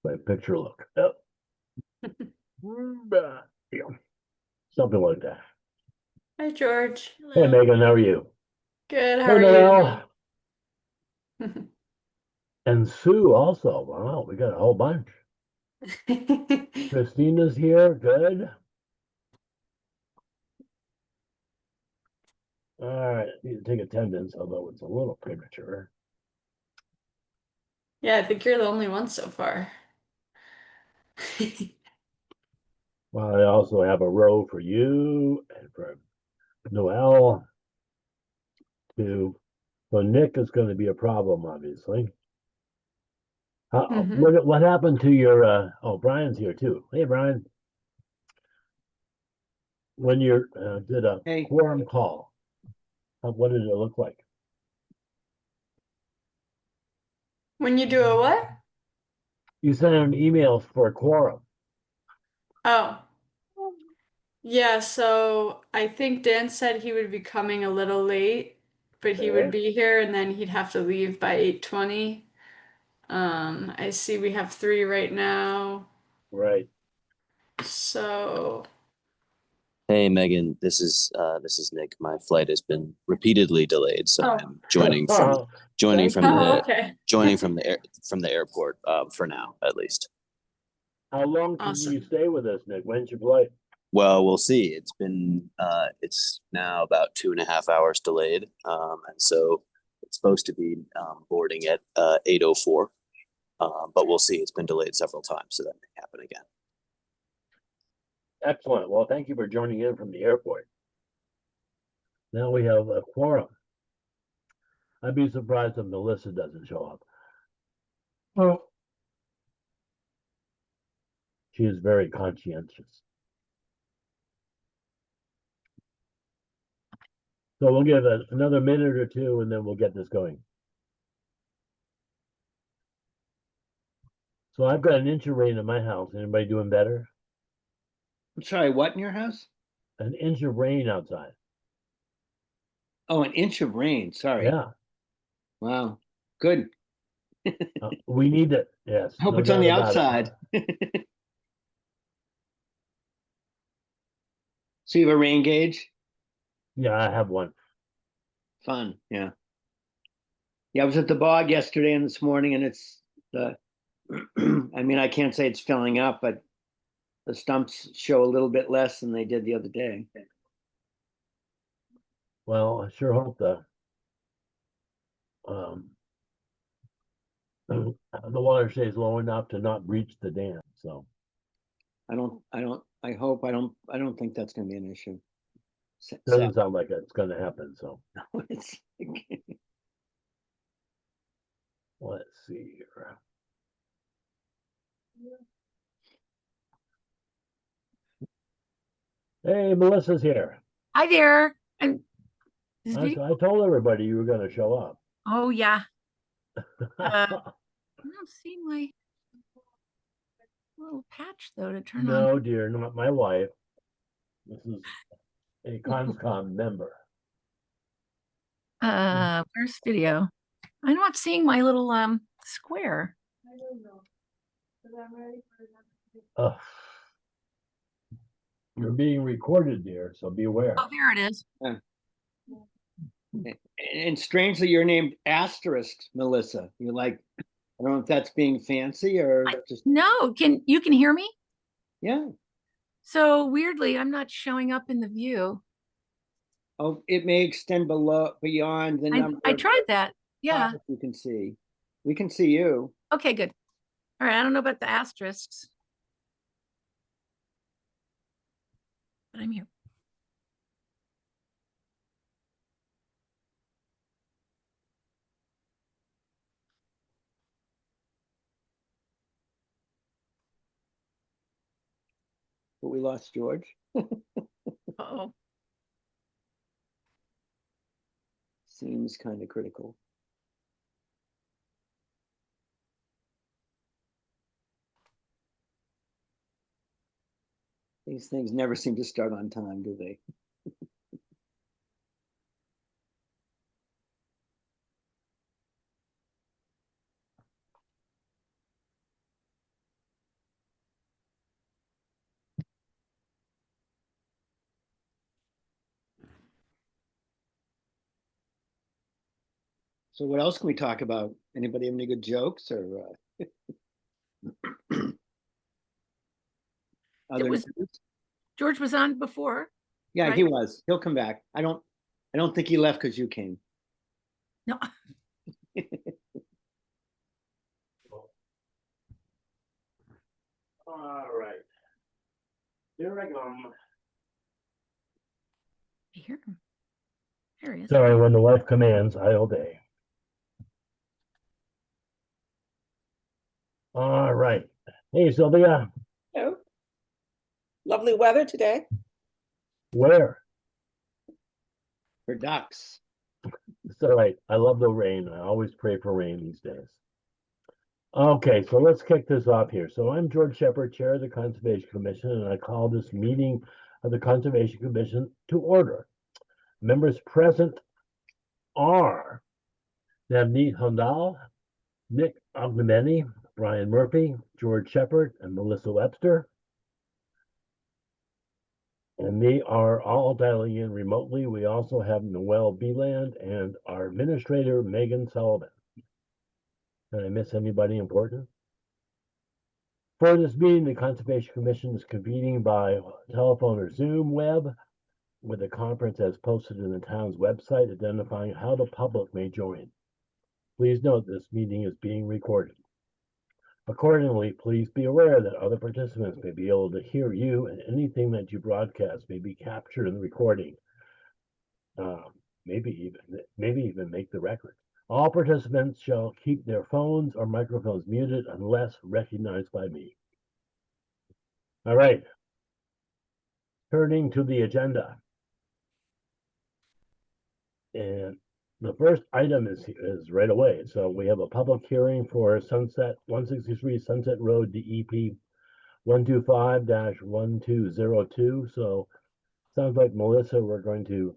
My picture look. Yep. Yeah. Something like that. Hi, George. Hey Hello. Megan, how are you? Good. How Hey are you? Noel. And Sue also. Wow, we got a whole bunch. Christina's here. Good. All right. Need to take attendance, although it's a little premature. Yeah, I think you're the only one so far. Well, I also have a row for you and for Noel too. So Nick is going to be a problem, obviously. hmm What happened to your oh, Brian's here too. Hey Brian, when you did a Hey, quorum call, what did it look like? When you do a what? You sent an email for a quorum. Oh, yeah. So I think Dan said he would be coming a little late, but he would Okay. be here and then he'd have to leave by 8:20. I see we have three right now. Right. So, Hey Megan, this is Nick. My flight has been repeatedly delayed, so oh, I'm joining Thank from oh, you. the okay. from the airport for now at least. How long can you Awesome. stay with us, Nick? When's your flight? Well, we'll see. It's now about 2.5 hours delayed, and so it's supposed to be boarding at 8:04. But we'll see. It's been delayed several times, so that may happen again. Excellent. Well, thank you for joining in from the airport. Now we have a quorum. I'd be surprised if Melissa doesn't show up. Oh, she is very conscientious. So we'll give it another minute or two and then we'll get this going. So I've got an inch of rain in my house. Anybody doing better? I'm sorry, what in your house? An inch of rain outside. Oh, an inch of rain. Sorry. Yeah. Wow. Good. We need it. Yes, Hope no it's on doubt the about it. outside. So you have a rain gauge? Yeah, I have one. Fun. Yeah. Yeah, I was at the bog yesterday and this morning, and it's the I mean, I can't say it's filling up, but the stumps show a little bit less than they did the other day. Well, I sure hope um, the water stays low enough to not breach the dam. So I don't think that's going to be an issue. doesn't sound like it's going to happen. So It's like- let's see here. Hey, Melissa's here. Hi there. And this I, video. I told everybody you were going to show up. Oh yeah. I don't see my little patch though to turn on. No, dear, not my wife. This is a conscom member. Where's video? I'm not seeing my little square. Uh, you're being recorded, dear, so beware. Oh, there it is. Yeah. And strangely, you're named Asterisk, Melissa. You're like, I don't know if that's being fancy or just, No, can hear me? yeah. So weirdly, I'm not showing up in the view. Oh, it may extend beyond the number I of tried that. Yeah. cars you can see. We can see you. Okay, good. All right. I don't know about the asterisks, but I'm here. But we lost George. Uh-oh. Seems kind of critical. These things never seem to start on time, do they? So what else can we talk about? Anybody have any good jokes or? Other was- news? George was on before. Yeah, he right? was. He'll come back. I don't think he left because you came. No, All right. Here I go. I hear him. There he is. Sorry, when the wife commands, I obey. All right. Hey, Sylvia, Hello. Lovely weather today. where? For ducks. It's all right. I love the rain. I always pray for rain these days. Okay, so let's kick this off here. So I'm George Shepherd, Chair of the Conservation Commission, and I call this meeting of the Conservation Commission to order. Members present are Navneet Handal, Nick Ognemeni, Brian Murphy, George Shepherd, and Melissa Webster. And they are all dialing in remotely. We also have Noel Beeland and our administrator, Megan Sullivan. Did I miss anybody important? For this meeting, the Conservation Commission is convening by telephone or Zoom web with a conference as posted in the town's website identifying how the public may join. Please note this meeting is being recorded. Accordingly, please be aware that other participants may be able to hear you, and anything that you broadcast may be captured in the recording. Maybe even make the record. All participants shall keep their phones or microphones muted unless recognized by me. All right. Turning to the agenda. And the first item is right away. So we have a public hearing for Sunset 163 Sunset Road DEP 125-1202. So sounds like Melissa, we're going to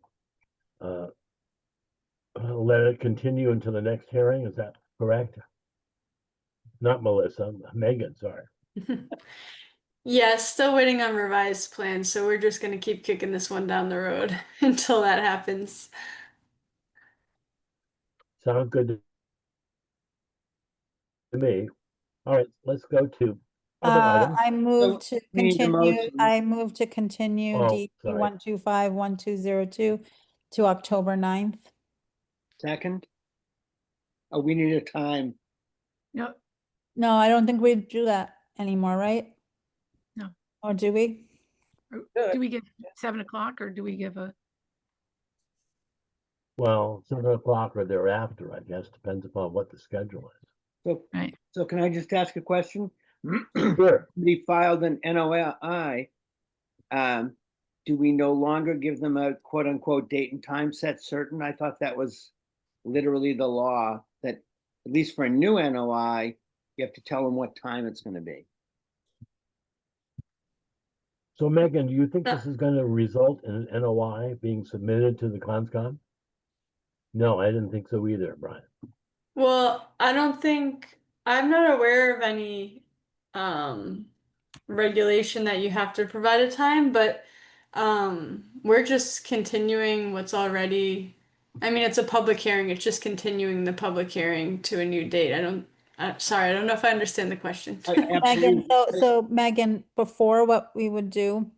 let it continue until the next hearing. Is that correct? Not Melissa, Megan, sorry. Yeah, still waiting on revised plans, so we're just gonna keep kicking this one down the road until that happens. Sounds good to me. All right, let's go to other items. I move to we need a continue, motion. I move to continue Oh, DP sorry. 125-1202 to October 9th. Second? Oh, we need a time. No, No, I don't think we do that anymore, right? No. Or do we? do we give 7 o'clock or do we give a? Well, 7 o'clock or thereafter, I guess, depends upon what the schedule is. So, Right. so can I just ask a question? Sure. Somebody filed an NOI. Do we no longer give them a quote unquote date and time set certain? I thought that was literally the law that at least for a new NOI, you have to tell them what time it's going to be. So Megan, do you think this is going to result in an NOI being submitted to the CONSCOM? No, I didn't think so either, Brian. Well, I'm not aware of any regulation that you have to provide a time, but we're just continuing what's already, I mean, it's a public hearing, it's just continuing the public hearing to a new date. Sorry, I don't know if I understand the question. Megan, so Megan, before what we would do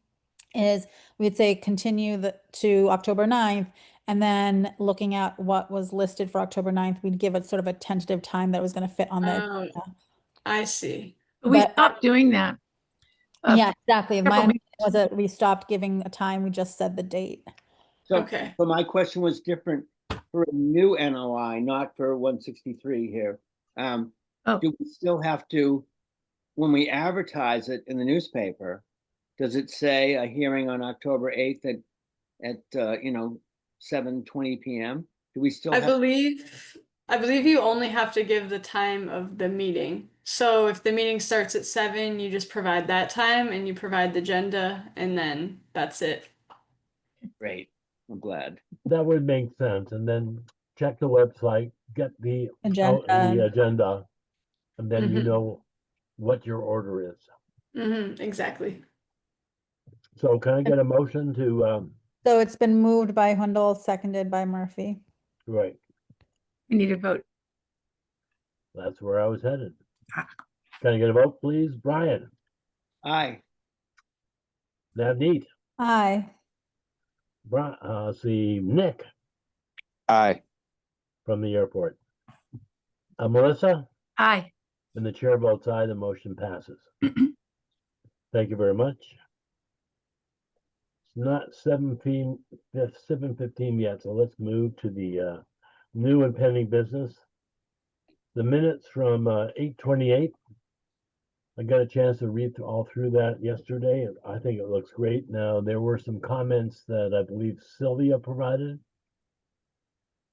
is we'd say continue to October 9th, and then looking at what was listed for October 9th, we'd give it sort of a tentative time that was going to fit on the Oh, agenda. I see. We But- stopped doing that. Yeah, exactly. My several understanding was that we stopped giving a time, we just said the date. So, Okay. so my question was different for a new NOI, not for 163 here. Oh. Do we still have to, when we advertise it in the newspaper, does it say a hearing on October 8th at 7:20 p.m.? Do we still I have? believe you only have to give the time of the meeting. So if the meeting starts at 7, you just provide that time and you provide the agenda, and then that's it. Great, I'm glad. That would make sense. And then check the website, get the Agenda. agenda, and then you Mhm. know what your order is. Exactly. So can I get a motion to, So it's been moved by Hundal, seconded by Murphy. right, We need a vote. That's where I was headed. Can I get a vote, please? Brian, Aye. Navneet, Aye. see, Nick Aye. from the airport. Melissa, Aye. and the chair votes aye, the motion passes. Thank you very much. It's not 7:15 yet, so let's move to the new and pending business. The minutes from 8:28. I got a chance to read all through that yesterday, and I think it looks great. Now, there were some comments that I believe Sylvia provided.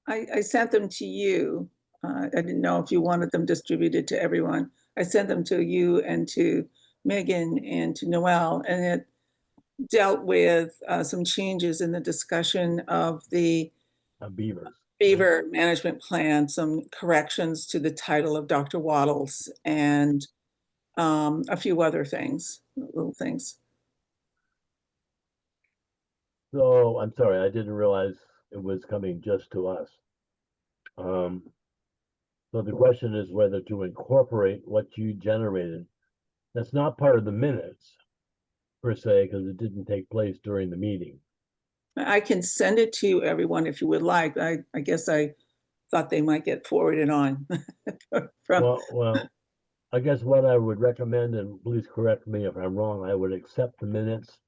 I sent them to you. I didn't know if you wanted them distributed to everyone. I sent them to you and to Megan and to Noel, and it dealt with some changes in the discussion of the Beavers. Beaver Management Plan, some corrections to the title of Dr. Waddles, and a few other things, little things. So I'm sorry, I didn't realize it was coming just to us. So the question is whether to incorporate what you generated. That's not part of the minutes per se, because it didn't take place during the meeting. I can send it to everyone if you would like. I guess I thought they might get forwarded on. Well, I guess what I would recommend, and please correct me if I'm wrong, I would accept the minutes,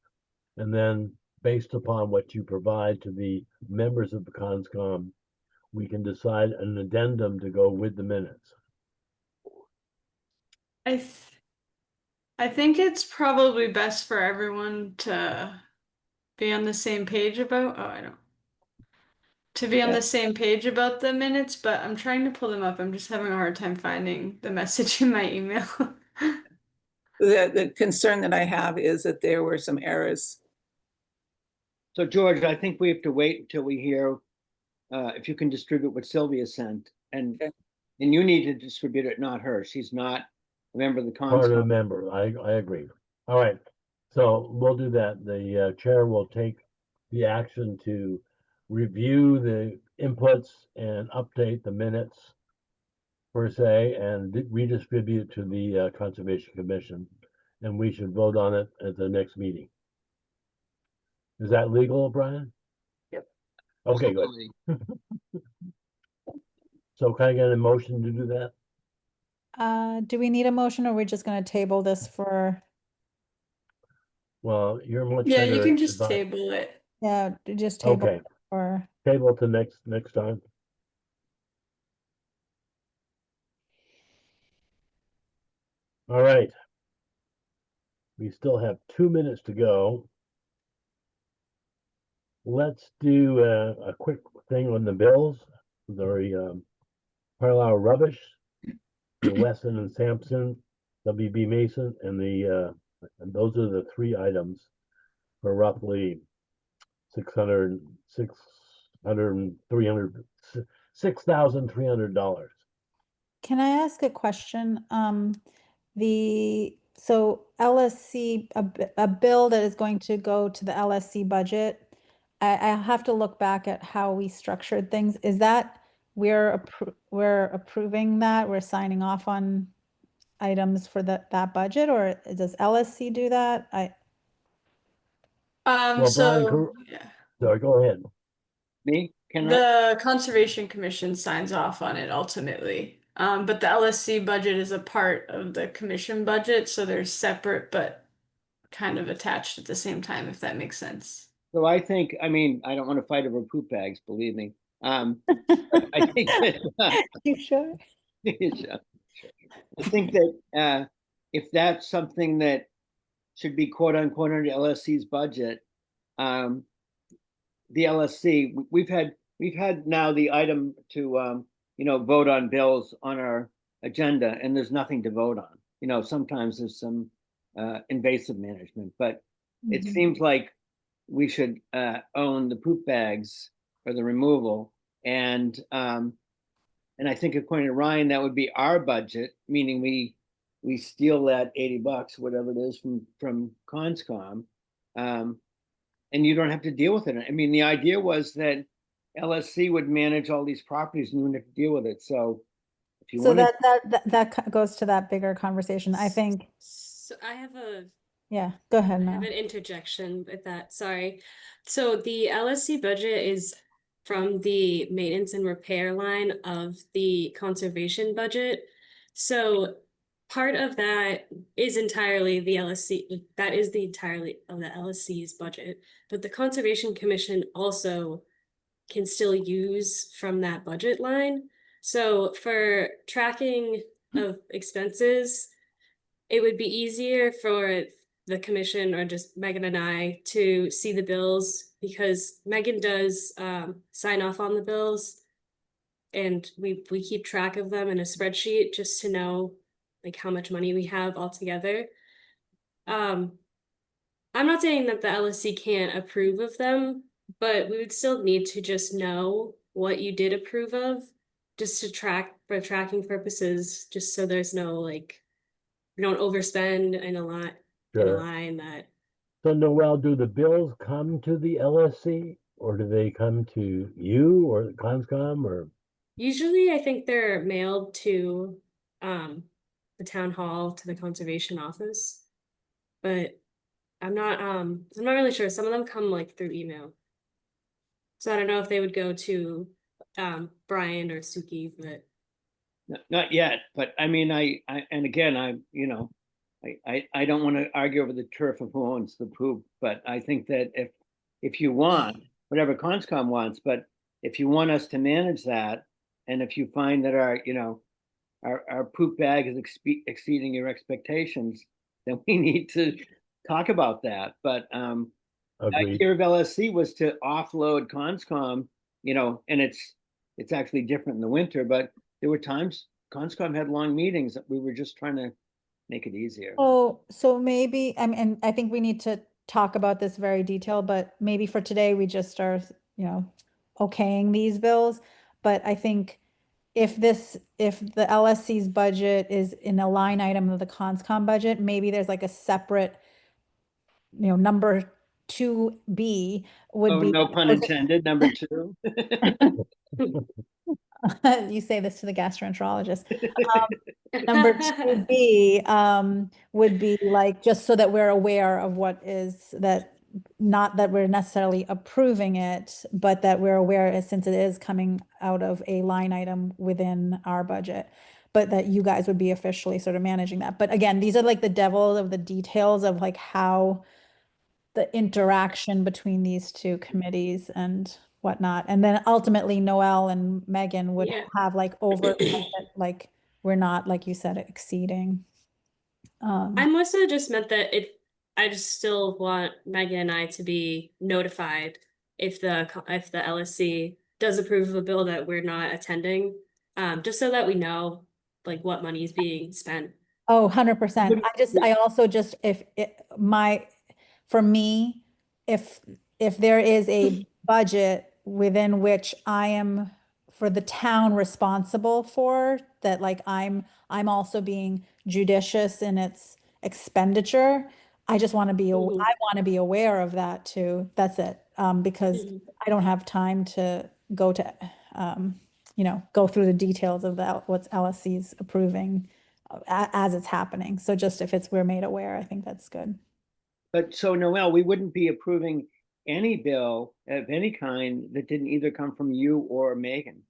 and then based upon what you provide to the members of the CONSCOM, we can decide an addendum to go with the minutes. I think it's probably best for everyone to be on the same page about, to be on the same page about the minutes, but I'm trying to pull them up. I'm just having a hard time finding the message in my email. The concern that I have is that there were some errors. So George, I think we have to wait until we hear if you can distribute what Sylvia sent, and you need to distribute it, not her. She's not a member of the Part of the CONSCOM. member, I agree. All right, so we'll do that. The chair will take the action to review the inputs and update the minutes per se, and redistribute to the Conservation Commission, and we should vote on it at the next meeting. Is that legal, Brian? Yep. Okay, good. So can I get a motion to do that? Do we need a motion, or we're just gonna table this for, Well, you're much Yeah, you better can just advised. table it. just table Okay, it for, table to next time. All right. We still have 2 minutes to go. Let's do a quick thing on the bills. The Carlisle Rubbish, the Weston and Sampson, WB Mason, and and those are the three items for roughly 600, 6,300 $6,300. can I ask a question? So LSC, a bill that is going to go to the LSC budget, I have to look back at how we structured things. Is that we're approving that, we're signing off on items for that budget, or does LSC do that? Well, So yeah, sorry, go ahead. Me? Can I? the Conservation Commission signs off on it ultimately. But the LSC budget is a part of the commission budget, so they're separate but kind of attached at the same time, if that makes sense. So I think, I mean, I don't want to fight over poop bags, believe me. But I think that You sure? I think that if that's something that should be quote unquote under LSC's budget, the LSC, we've had now the item to vote on bills on our agenda, and there's nothing to vote on. Sometimes there's some invasive management, but it seems like we should own the poop bags or the removal, and I think according to Ryan, that would be our budget, meaning we steal that $80, whatever it is, from CONSCOM, and you don't have to deal with it. I mean, the idea was that LSC would manage all these properties and you wouldn't have to deal with it. So if you So want to. that goes to that bigger conversation. I think, So I have a yeah, go ahead, I have Mel. an interjection with that. Sorry. So the LSC budget is from the maintenance and repair line of the conservation budget. So part of that is entirely the LSC, that is the entirely of the LSC's budget. But the Conservation Commission also can still use from that budget line. So for tracking of expenses, it would be easier for the commission or just Megan and I to see the bills because Megan does sign off on the bills and we keep track of them in a spreadsheet just to know like how much money we have altogether. Um, I'm not saying that the LSC can't approve of them, but we would still need to just know what you did approve of, just to track for tracking purposes, just so there's no like we don't overspend in a line Sure. that So Noel, do the bills come to the LSC or do they come to you or the Conscom or? usually I think they're mailed to the town hall to the conservation office. But I'm not really sure. Some of them come like through email. So I don't know if they would go to Brian or Suki, but Not yet, but I mean, and again, I don't want to argue over the turf of who owns the poop, but I think that if you want, whatever Conscom wants, but if you want us to manage that, and if you find that our poop bag is exceeding your expectations, then we need to talk about that. But the Agreed. idea of LSC was to offload Conscom, and it's actually different in the winter, but there were times Conscom had long meetings that we were just trying to make it easier. So maybe, I mean, and I think we need to talk about this very detailed, but maybe for today, we just are, okaying these bills. But I think if the LSC's budget is in a line item of the Conscom budget, maybe there's like a separate, number 2B would Oh, be. no pun intended, number two. You say this to the gastroenterologist. Number 2B would be like, just so that we're aware of what is that, not that we're necessarily approving it, but that we're aware, since it is coming out of a line item within our budget, but that you guys would be officially sort of managing that. But again, these are like the devil of the details of like how the interaction between these two committees and whatnot. And then ultimately Noel and Megan would yeah. have like oversight that like we're not, like you said, exceeding. I must have just meant that I just still want Megan and I to be notified if the LSC does approve of a bill that we're not attending, just so that we know like what money is being spent. Oh, 100%. I also just, for me, if there is a budget within which I am for the town responsible for, that like I'm also being judicious in its expenditure. I just want to be, I Mhm. want to be aware of that too. That's it. Because Mhm. I don't have time to go to, go through the details of what's LSC's approving as it's happening. So just if we're made aware, I think that's good. But so Noel, we wouldn't be approving any bill of any kind that didn't either come from you or Megan,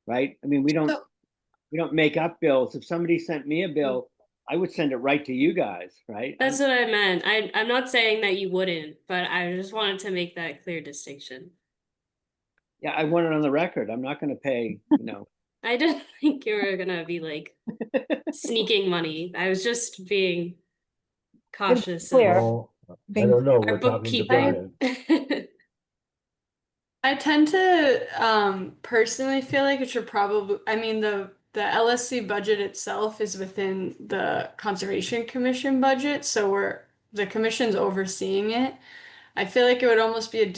right? I mean, we don't make up bills. If somebody sent me a bill, I would send it right to you guys, right? That's what I meant. I'm not saying that you wouldn't, but I just wanted to make that clear distinction. Yeah, I want it on the record. I'm not going to pay, I didn't think you were gonna be like sneaking money. I was just being cautious Clear. of Oh, I Being don't know. our We're talking to bookkeeping. Brian. I tend to personally feel like it should probably, I mean, the LSC budget itself is within the Conservation Commission budget, so the commission's overseeing it. I feel like it would almost be a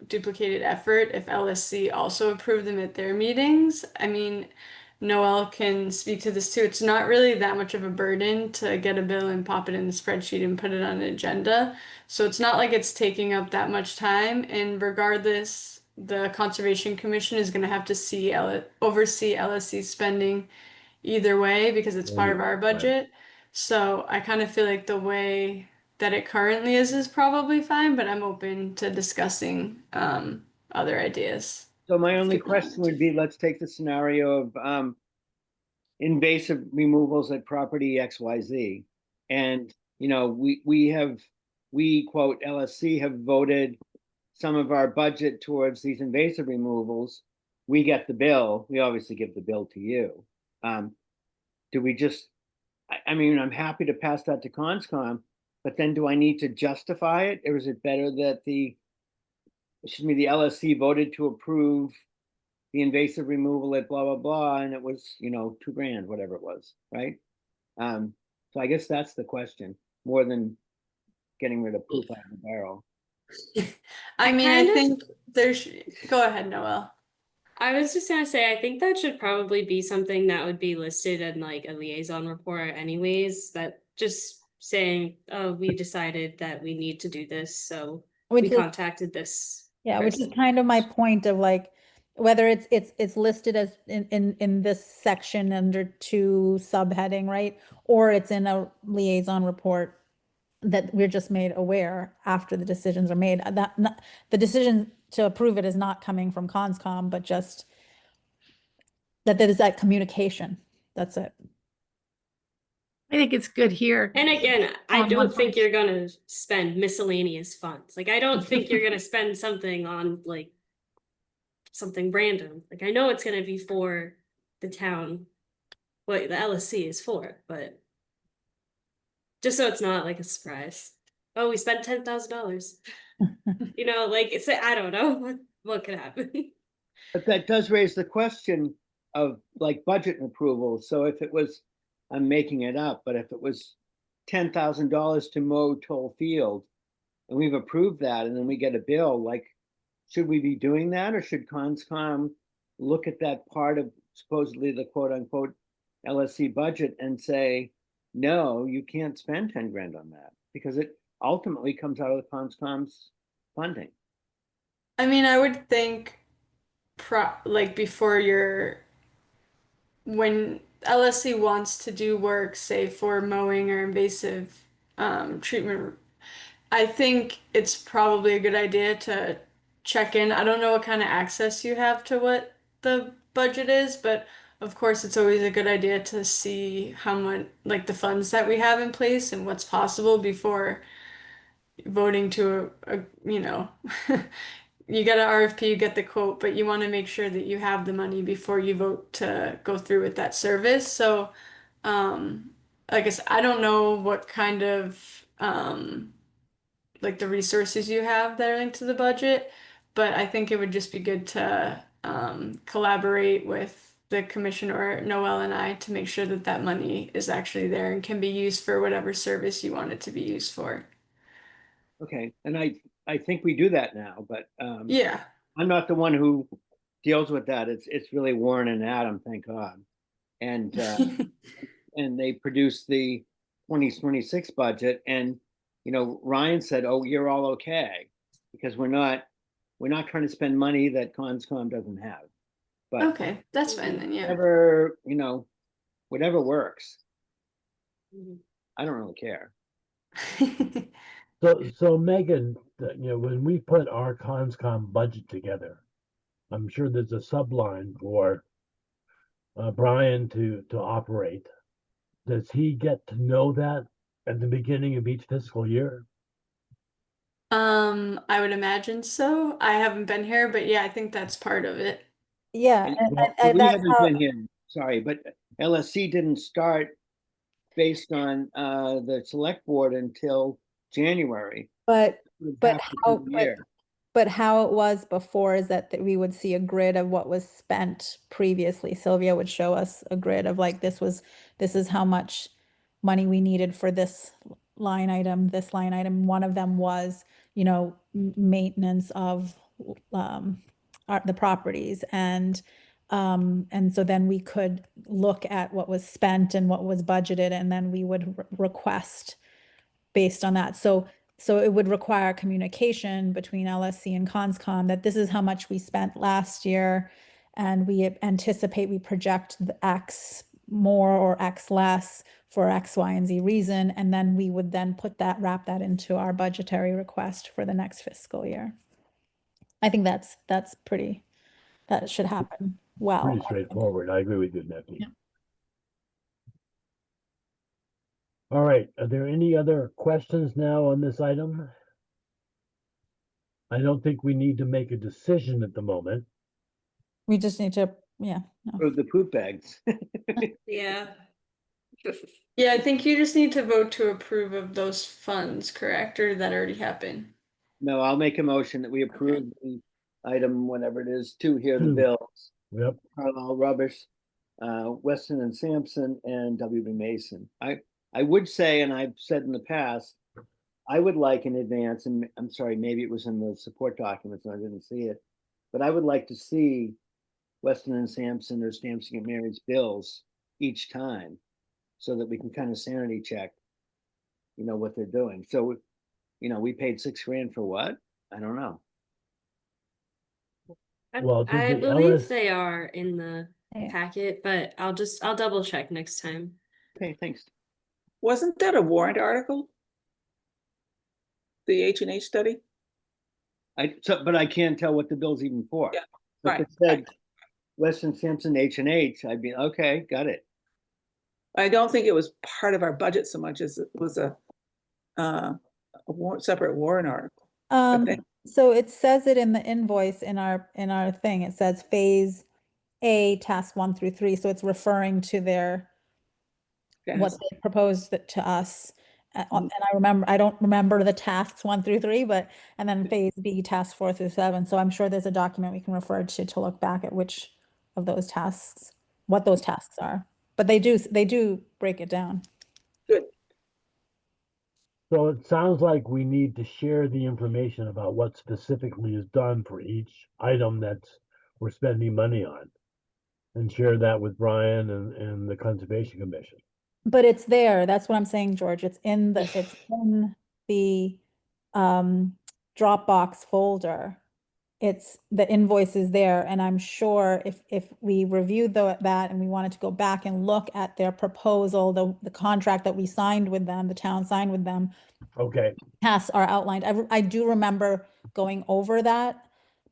duplicated effort if LSC also approved them at their meetings. I mean, Noel can speak to this too. It's not really that much of a burden to get a bill and pop it in the spreadsheet and put it on an agenda. So it's not like it's taking up that much time. And regardless, the Conservation Commission is going to have to oversee LSC spending either way because it's part of our Right. budget. So I kind of feel like the way that it currently is probably fine, but I'm open to discussing other ideas. So my only Keep in question mind. would be, let's take the scenario of invasive removals at property XYZ. And, you know, we quote LSC have voted some of our budget towards these invasive removals. We get the bill. We obviously give the bill to you. Do we just, I mean, I'm happy to pass that to Conscom, but then do I need to justify it? Or is it better that the LSC voted to approve the invasive removal at blah, blah, blah, and it was, you know, $2,000, whatever it was, right? So I guess that's the question, more than getting rid of poop out of the barrel. I mean, kind I of- think there's. Go ahead, Noel. I was just gonna say, I think that should probably be something that would be listed in like a liaison report anyways, that just saying, oh, we decided that we need to do this, so Which we is- contacted this Yeah, which is person. kind of my point of like, whether it's listed as in this section under 2 subheading, right? Or it's in a liaison report that we're just made aware after the decisions are made. The decision to approve it is not coming from Conscom, but just that there is that communication. That's it. I think it's good here. And again, I On don't one think point. you're gonna spend miscellaneous funds. Like, I don't think you're gonna spend something on like something random. Like, I know it's gonna be for the town, what the LSC is for, but just so it's not like a surprise. Oh, we spent $10,000. You know, like it's, I don't know what could happen. But that does raise the question of like budget approval. So if it was, I'm making it up, but if it was $10,000 to mow Toll Field, and we've approved that, and then we get a bill, like, should we be doing that, or should Conscom look at that part of supposedly the quote unquote LSC budget and say, no, you can't spend 10 grand on that because it ultimately comes out of the Conscom's funding. I mean, I would think like before when LSC wants to do work, say for mowing or invasive treatment, I think it's probably a good idea to check in. I don't know what kind of access you have to what the budget is, but of course it's always a good idea to see how much like the funds that we have in place and what's possible before voting to you know you get an RFP, you get the quote, but you want to make sure that you have the money before you vote to go through with that service. So, I guess I don't know what kind of like the resources you have that are linked to the budget, but I think it would just be good to collaborate with the commissioner, Noel and I, to make sure that that money is actually there and can be used for whatever service you want it to be used for. Okay, and I think we do that now, but Yeah. I'm not the one who deals with that. It's really Warren and Adam, thank God. And and they produced the 2026 budget, and you know, Ryan said, "Oh, you're all okay," because we're not trying to spend money that Conscom doesn't have. But Okay, that's fine then, yeah. whatever, you know, whatever works. Mhm. I don't really care. So Megan, when we put our Conscom budget together, I'm sure there's a subline for Brian to operate. Does he get to know that at the beginning of each fiscal year? I would imagine so. I haven't been here, but yeah, I think that's part of it. Yeah, And, and, well, and we that's haven't how, been here, sorry, but LSC didn't start based on the select board until January. but But Half the how, year. but how it was before is that we would see a grid of what was spent previously. Sylvia would show us a grid of like, this is how much money we needed for this line item, this line item. One of them was, maintenance of the properties. And so then we could look at what was spent and what was budgeted, and then we would request based on that. So it would require communication between LSC and Conscom that this is how much we spent last year, and we anticipate, we project the X more or X less for X, Y, and Z reason, and then we would then wrap that into our budgetary request for the next fiscal year. I think that should happen well. Pretty straightforward. I agree with you, Becky. Yeah. All right, are there any other questions now on this item? I don't think we need to make a decision at the moment. We just need to, yeah. No. Or the poop bags. Yeah. Yeah, I think you just need to vote to approve of those funds, correct? Or did that already happen? No, I'll make a motion that we approve the item, whatever it is, to hear the Two. bills. Yep, Carlisle Rubbish, Weston and Sampson, and WB Mason. I would say, and I've said in the past, I would like in advance, and I'm sorry, maybe it was in the support documents and I didn't see it, but I would like to see Weston and Sampson or Sampson and Mary's bills each time, so that we can kind of sanity check, what they're doing. So, we paid $6,000 for what? I don't know. Well, did I the believe LS they are in the Yeah. packet, but I'll double check next time. Okay, thanks. Wasn't that a warrant article? The H&H study? But I can't tell what the bill's even for. Yeah, If right, it said Weston Sampson H&H, I'd be, okay, got it. I don't think it was part of our budget so much as it was a separate warrant article. think- So it says it in the invoice in our thing. It says Phase A, Task 1 through 3. So it's referring to what Yes. they proposed to us. Mhm. And I don't remember the tasks 1 through 3, and then Phase B, Task 4 through 7. So I'm sure there's a document we can refer to look back at which of those tasks, what those tasks are. But they do break it down. Good. So it sounds like we need to share the information about what specifically is done for each item we're spending money on. And share that with Brian and the Conservation Commission. But it's there. That's what I'm saying, George. It's in the Dropbox folder. It's the invoice is there, and I'm sure if we reviewed that and we wanted to go back and look at their proposal, the contract that we signed with them, the town signed with them, Okay, tasks are outlined. I do remember going over that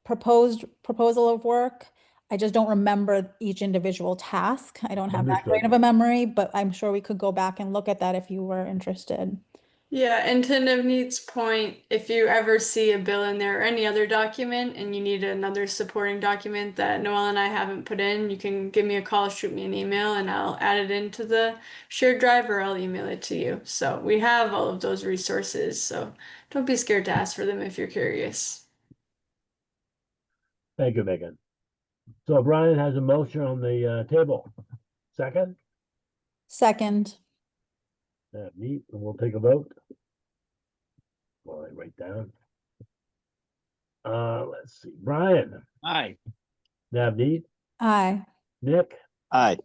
proposal of work. I just don't remember each individual task. I don't have that great of a memory, but I'm sure we could go back and look at that if you were interested. Yeah, and to Navneet's point, if you ever see a bill in there or any other document and you need another supporting document that Noelle and I haven't put in, you can give me a call, shoot me an email, and I'll add it into the shared drive or I'll email it to you. So we have all of those resources, so don't be scared to ask for them if you're curious. thank you, Megan. So Brian has a motion on the table. Second? Second, Neat, and we'll take a vote. While I write down. Let's see, Brian, Aye. Navneet, aye. Nick, Aye.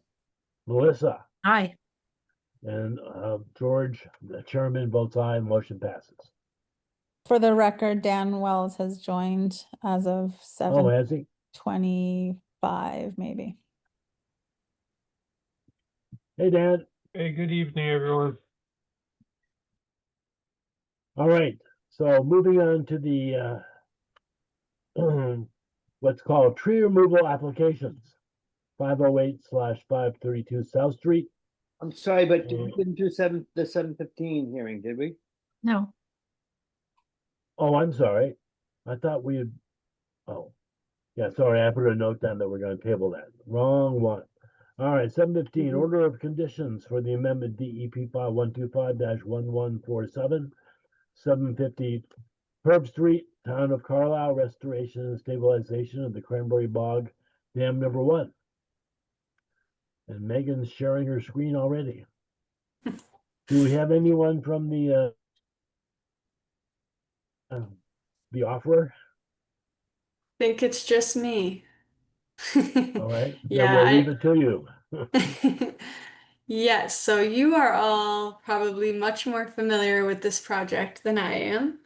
Melissa, Aye. and George, the chairman, votes aye, motion passes. For the record, Dan Wells has joined as of Oh, has he? 7:25, maybe. Hey, Dan. Hey, good evening, everyone. All right, so moving on to the what's called tree removal applications. 508/532 South Street. I'm sorry, but we didn't do the 7:15 hearing, did we? No. Oh, I'm sorry. I thought we had, oh, yeah, sorry, I put a note down that we're gonna table that. Wrong one. All right, 7:15, order of conditions for the amendment DEP file 125-1147, 750 Herb Street, Town of Carlisle, restoration and stabilization of the Cranberry Bog Dam number 1. And Megan's sharing her screen already. Do we have anyone from the offerer? Think it's just me. All right, then Yeah, we'll leave it to you. Yes, so you are all probably much more familiar with this project than I am.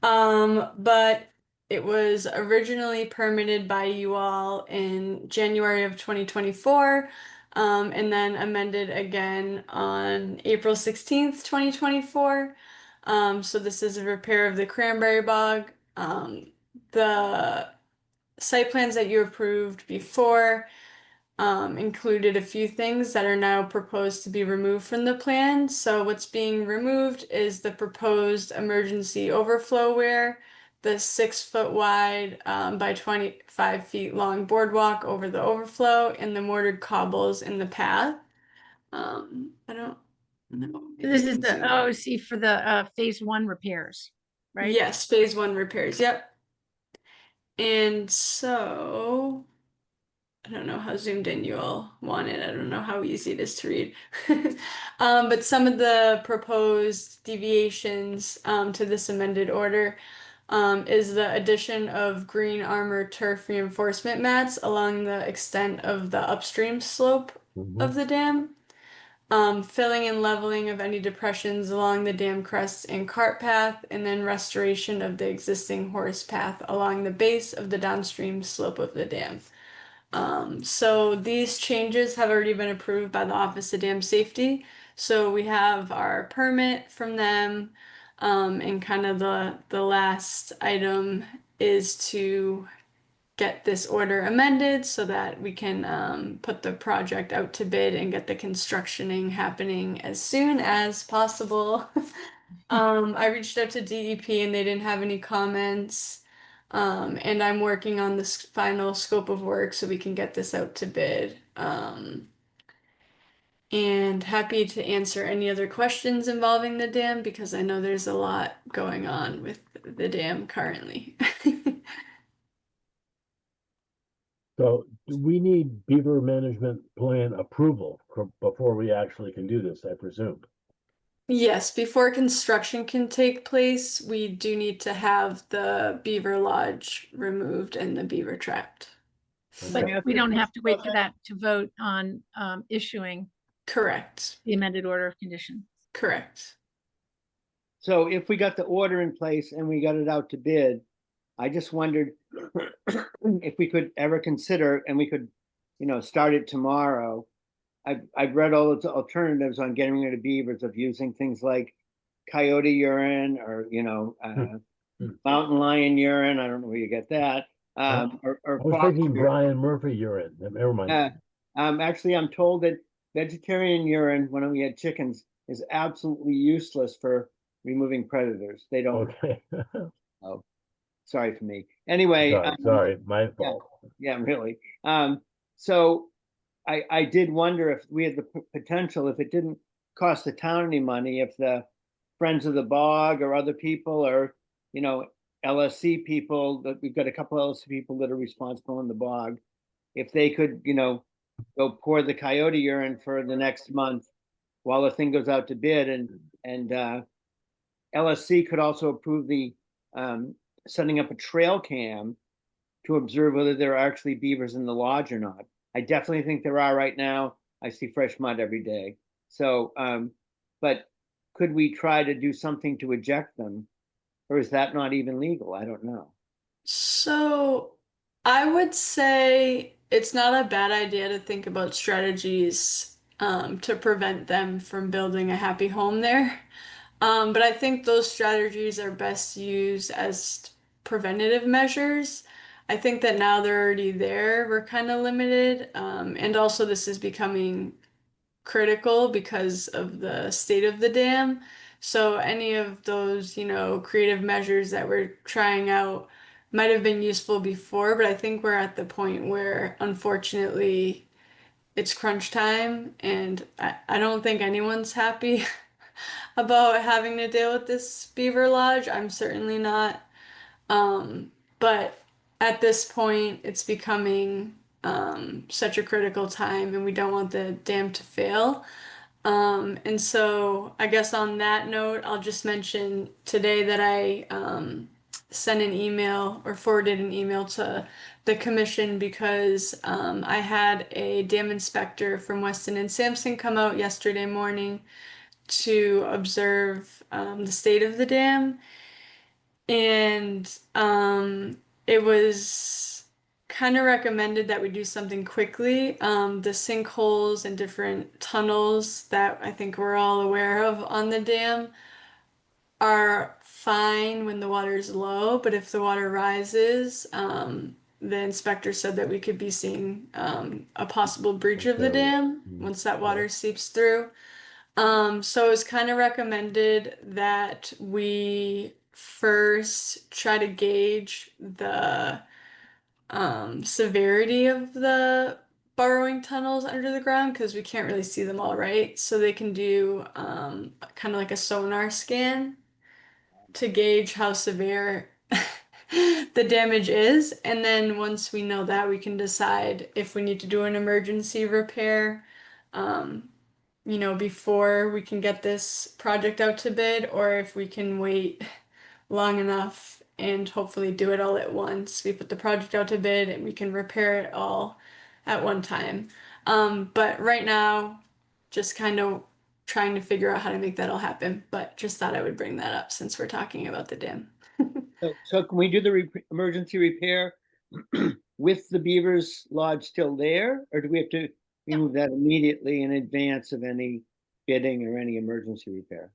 But it was originally permitted by you all in January of 2024. and then amended again on April 16th, 2024. So this is a repair of the cranberry bog. The site plans that you approved before included a few things that are now proposed to be removed from the plan. So what's being removed is the proposed emergency overflow weir, the 6 foot wide by 25 feet long boardwalk over the overflow, and the mortared cobbles in the path. I don't know. if This you is can the zoom in. OC for the phase 1 repairs, right? Yes, phase 1 repairs. Yep. And so I don't know how zoomed in you all want it. I don't know how easy it is to read. But some of the proposed deviations to this amended order is the addition of green armor turf reinforcement mats along the extent of the upstream slope of the dam, filling and leveling of any depressions along the dam crest and cart path, and then restoration of the existing horse path along the base of the downstream slope of the dam. So these changes have already been approved by the Office of Dam Safety. So we have our permit from them, and kind of the last item is to get this order amended so that we can put the project out to bid and get the constructioning happening as soon as possible. I reached out to DEP and they didn't have any comments. And I'm working on this final scope of work so we can get this out to bid. And happy to answer any other questions involving the dam because I know there's a lot going on with the dam currently. So do we need beaver management plan approval before we actually can do this, I presume? Yes, before construction can take place, we do need to have the beaver lodge removed and the beaver trapped. But Okay. we don't have to wait for that to vote on issuing Correct. the amended order of condition. Correct. So if we got the order in place and we got it out to bid, I just wondered if we could ever consider, and we could, start it tomorrow. I've read all the alternatives on getting rid of beavers, of using things like coyote urine or, mountain lion urine. I don't know where you get that. Or I was fox thinking urine. Brian Murphy urine. Never mind. Actually, I'm told that vegetarian urine, when we had chickens, is absolutely useless for removing predators. They don't. Okay. Oh, sorry for me. Anyway, Sorry, my fault. yeah, really. So I did wonder if we had the potential, if it didn't cost the town any money, if the Friends of the Bog or other people, or LSC people, that we've got a couple LSC people that are responsible in the bog, if they could, go pour the coyote urine for the next month while the thing goes out to bid, and LSC could also approve the setting up a trail cam to observe whether there are actually beavers in the lodge or not. I definitely think there are right now. I see fresh mud every day. So, but could we try to do something to eject them? Or is that not even legal? I don't know. So I would say it's not a bad idea to think about strategies to prevent them from building a happy home there. But I think those strategies are best used as preventative measures. I think that now they're already there, we're kind of limited. And also, this is becoming critical because of the state of the dam. So any of those, creative measures that we're trying out might have been useful before, but I think we're at the point where unfortunately it's crunch time and I don't think anyone's happy about having to deal with this beaver lodge. I'm certainly not. But at this point, it's becoming such a critical time, and we don't want the dam to fail. And so I guess on that note, I'll just mention today that I sent an email or forwarded an email to the commission because I had a dam inspector from Weston and Sampson come out yesterday morning to observe the state of the dam. And it was kind of recommended that we do something quickly. The sinkholes and different tunnels that I think we're all aware of on the dam are fine when the water is low, but if the water rises, the inspector said that we could be seeing a possible breach of the dam once that water seeps through. So it's kind of recommended that we first try to gauge the severity of the burrowing tunnels under the ground because we can't really see them all right. So they can do kind of like a sonar scan to gauge how severe the damage is. And then once we know that, we can decide if we need to do an emergency repair, before we can get this project out to bid, or if we can wait long enough and hopefully do it all at once. We put the project out to bid and we can repair it all at one time. But right now, just kind of trying to figure out how to make that all happen. But just thought I would bring that up since we're talking about the dam. So can we do the emergency repair with the Beavers Lodge still there? Or do we have to remove that immediately in advance of any bidding or any emergency repair?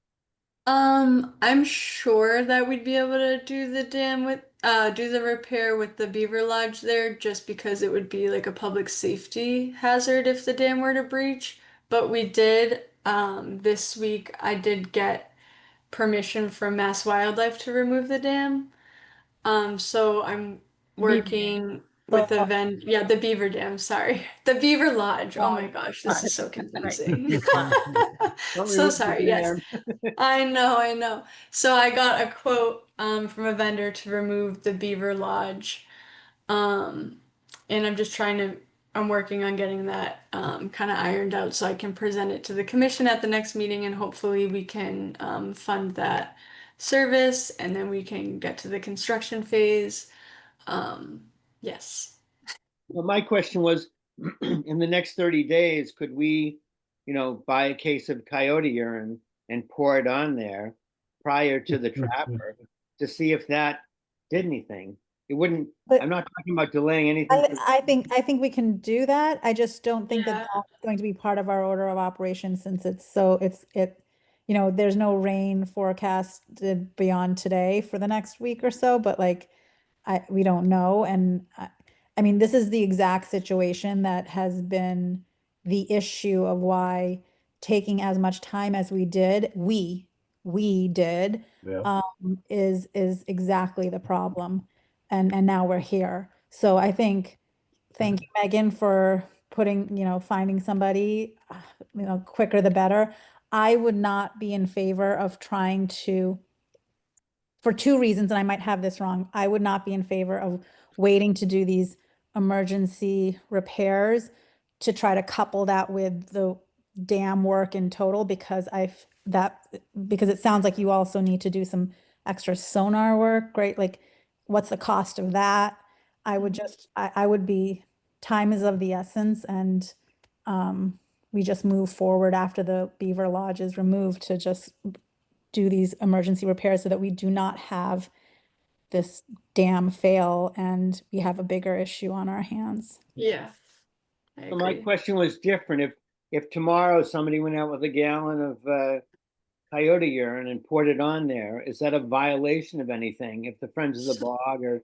I'm sure that we'd be able to do the dam with do the repair with the beaver lodge there just because it would be like a public safety hazard if the dam were to breach. But we did this week I did get permission from Mass Wildlife to remove the dam. So I'm working with a the beaver dam, sorry. The beaver lodge. Oh my gosh, this is so confusing. Don't So remove the sorry, yes. dam. I know. So I got a quote from a vendor to remove the beaver lodge. Um, and I'm working on getting that kind of ironed out so I can present it to the commission at the next meeting and hopefully we can fund that service and then we can get to the construction phase. Yes. Well, my question was, in the next 30 days, could we, buy a case of coyote urine and pour it on there prior to the trapper to see if that did anything? It wouldn't, But- I'm not talking about delaying anything. I think we can do that. I just don't think that Yeah. that's going to be part of our order of operations since there's no rain forecasted beyond today for the next week or so, but like we don't know. And I mean, this is the exact situation that has been the issue of why taking as much time as we did, we did, Yeah. is exactly the problem. And now we're here. So I think, thank you, Megan, for finding somebody, quicker the better. I would not be in favor of trying to, for two reasons, and I might have this wrong. I would not be in favor of waiting to do these emergency repairs to try to couple that with the dam work in total because because it sounds like you also need to do some extra sonar work, right? Like, what's the cost of that? I would be, time is of the essence, and we just move forward after the beaver lodge is removed to just do these emergency repairs so that we do not have this dam fail and we have a bigger issue on our hands. Yeah. I So my agree. question was different. If tomorrow somebody went out with a gallon of coyote urine and poured it on there, is that a violation of anything? If the Friends of the Bog or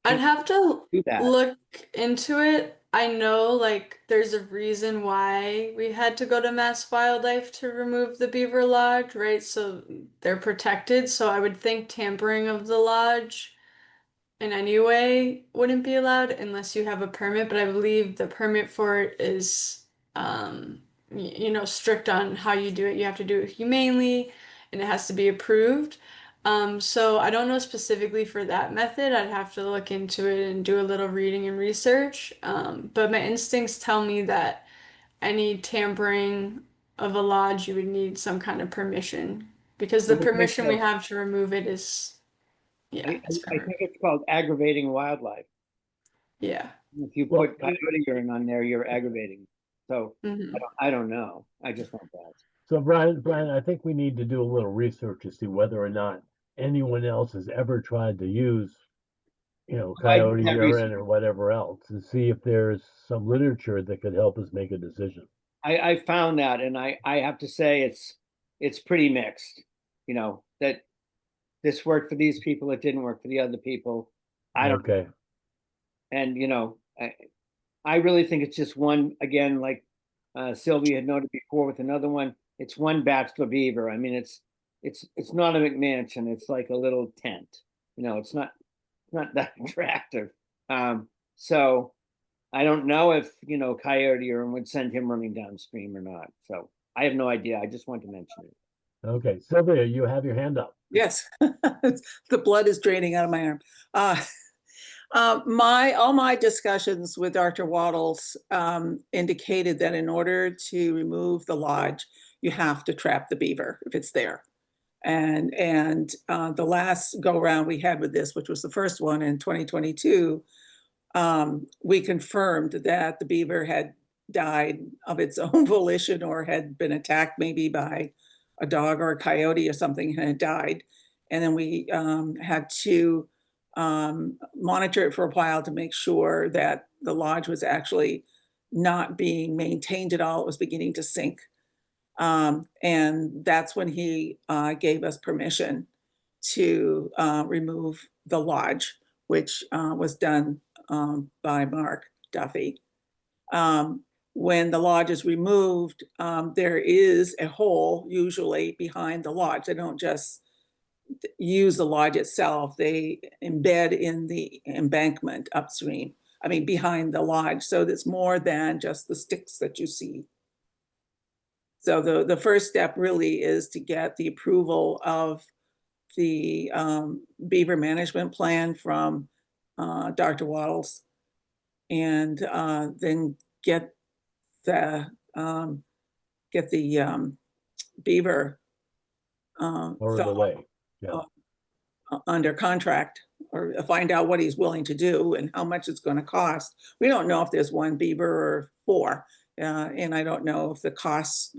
I'd have to do that? look into it. I know like there's a reason why we had to go to Mass Wildlife to remove the beaver lodge, right? So they're protected. So I would think tampering of the lodge in any way wouldn't be allowed unless you have a permit, but I believe the permit for it is strict on how you do it. You have to do it humanely and it has to be approved. So I don't know specifically for that method. I'd have to look into it and do a little reading and research. But my instincts tell me that any tampering of a lodge, you would need some kind of permission because the I would think permission we so. have to remove it is, yeah, it's I think it's called aggravating wildlife. yeah. If you Well, put coyote urine on there, you're aggravating. So Mhm. I don't know. I just want to ask. So Brian, I think we need to do a little research to see whether or not anyone else has ever tried to use I did coyote that urine recently. or whatever else, and see if there's some literature that could help us make a decision. I found that, and I have to say it's pretty mixed. That this worked for these people, it didn't work for the other people. I don't, Okay, and I really think it's just one, again, like Sylvia had noted before with another one. It's one bachelor beaver. I mean, it's not a McMansion. It's like a little tent. It's not that attractive. So I don't know if Coyote or would send him running downstream or not. So I have no idea. I just want to mention it. okay. Sylvia, you have your hand up. Yes, the blood is draining out of my arm. All my discussions with Dr. Waddles indicated that in order to remove the lodge, you have to trap the beaver if it's there. And the last go round we had with this, which was the first one in 2022, we confirmed that the beaver had died of its own volition or had been attacked maybe by a dog or a coyote or something and had died. And then we had to monitor it for a while to make sure that the lodge was actually not being maintained at all. It was beginning to sink. And that's when he gave us permission to remove the lodge, which was done by Mark Duffy. When the lodge is removed, there is a hole usually behind the lodge. They don't just use the lodge itself. They embed in the embankment upstream, I mean, behind the lodge. So it's more than just the sticks that you see. So the first step really is to get the approval of the beaver management plan from Dr. Waddles, and then get the beaver Ordered away. Yeah. under contract, or find out what he's willing to do and how much it's going to cost. We don't know if there's one beaver or four, and I don't know if the costs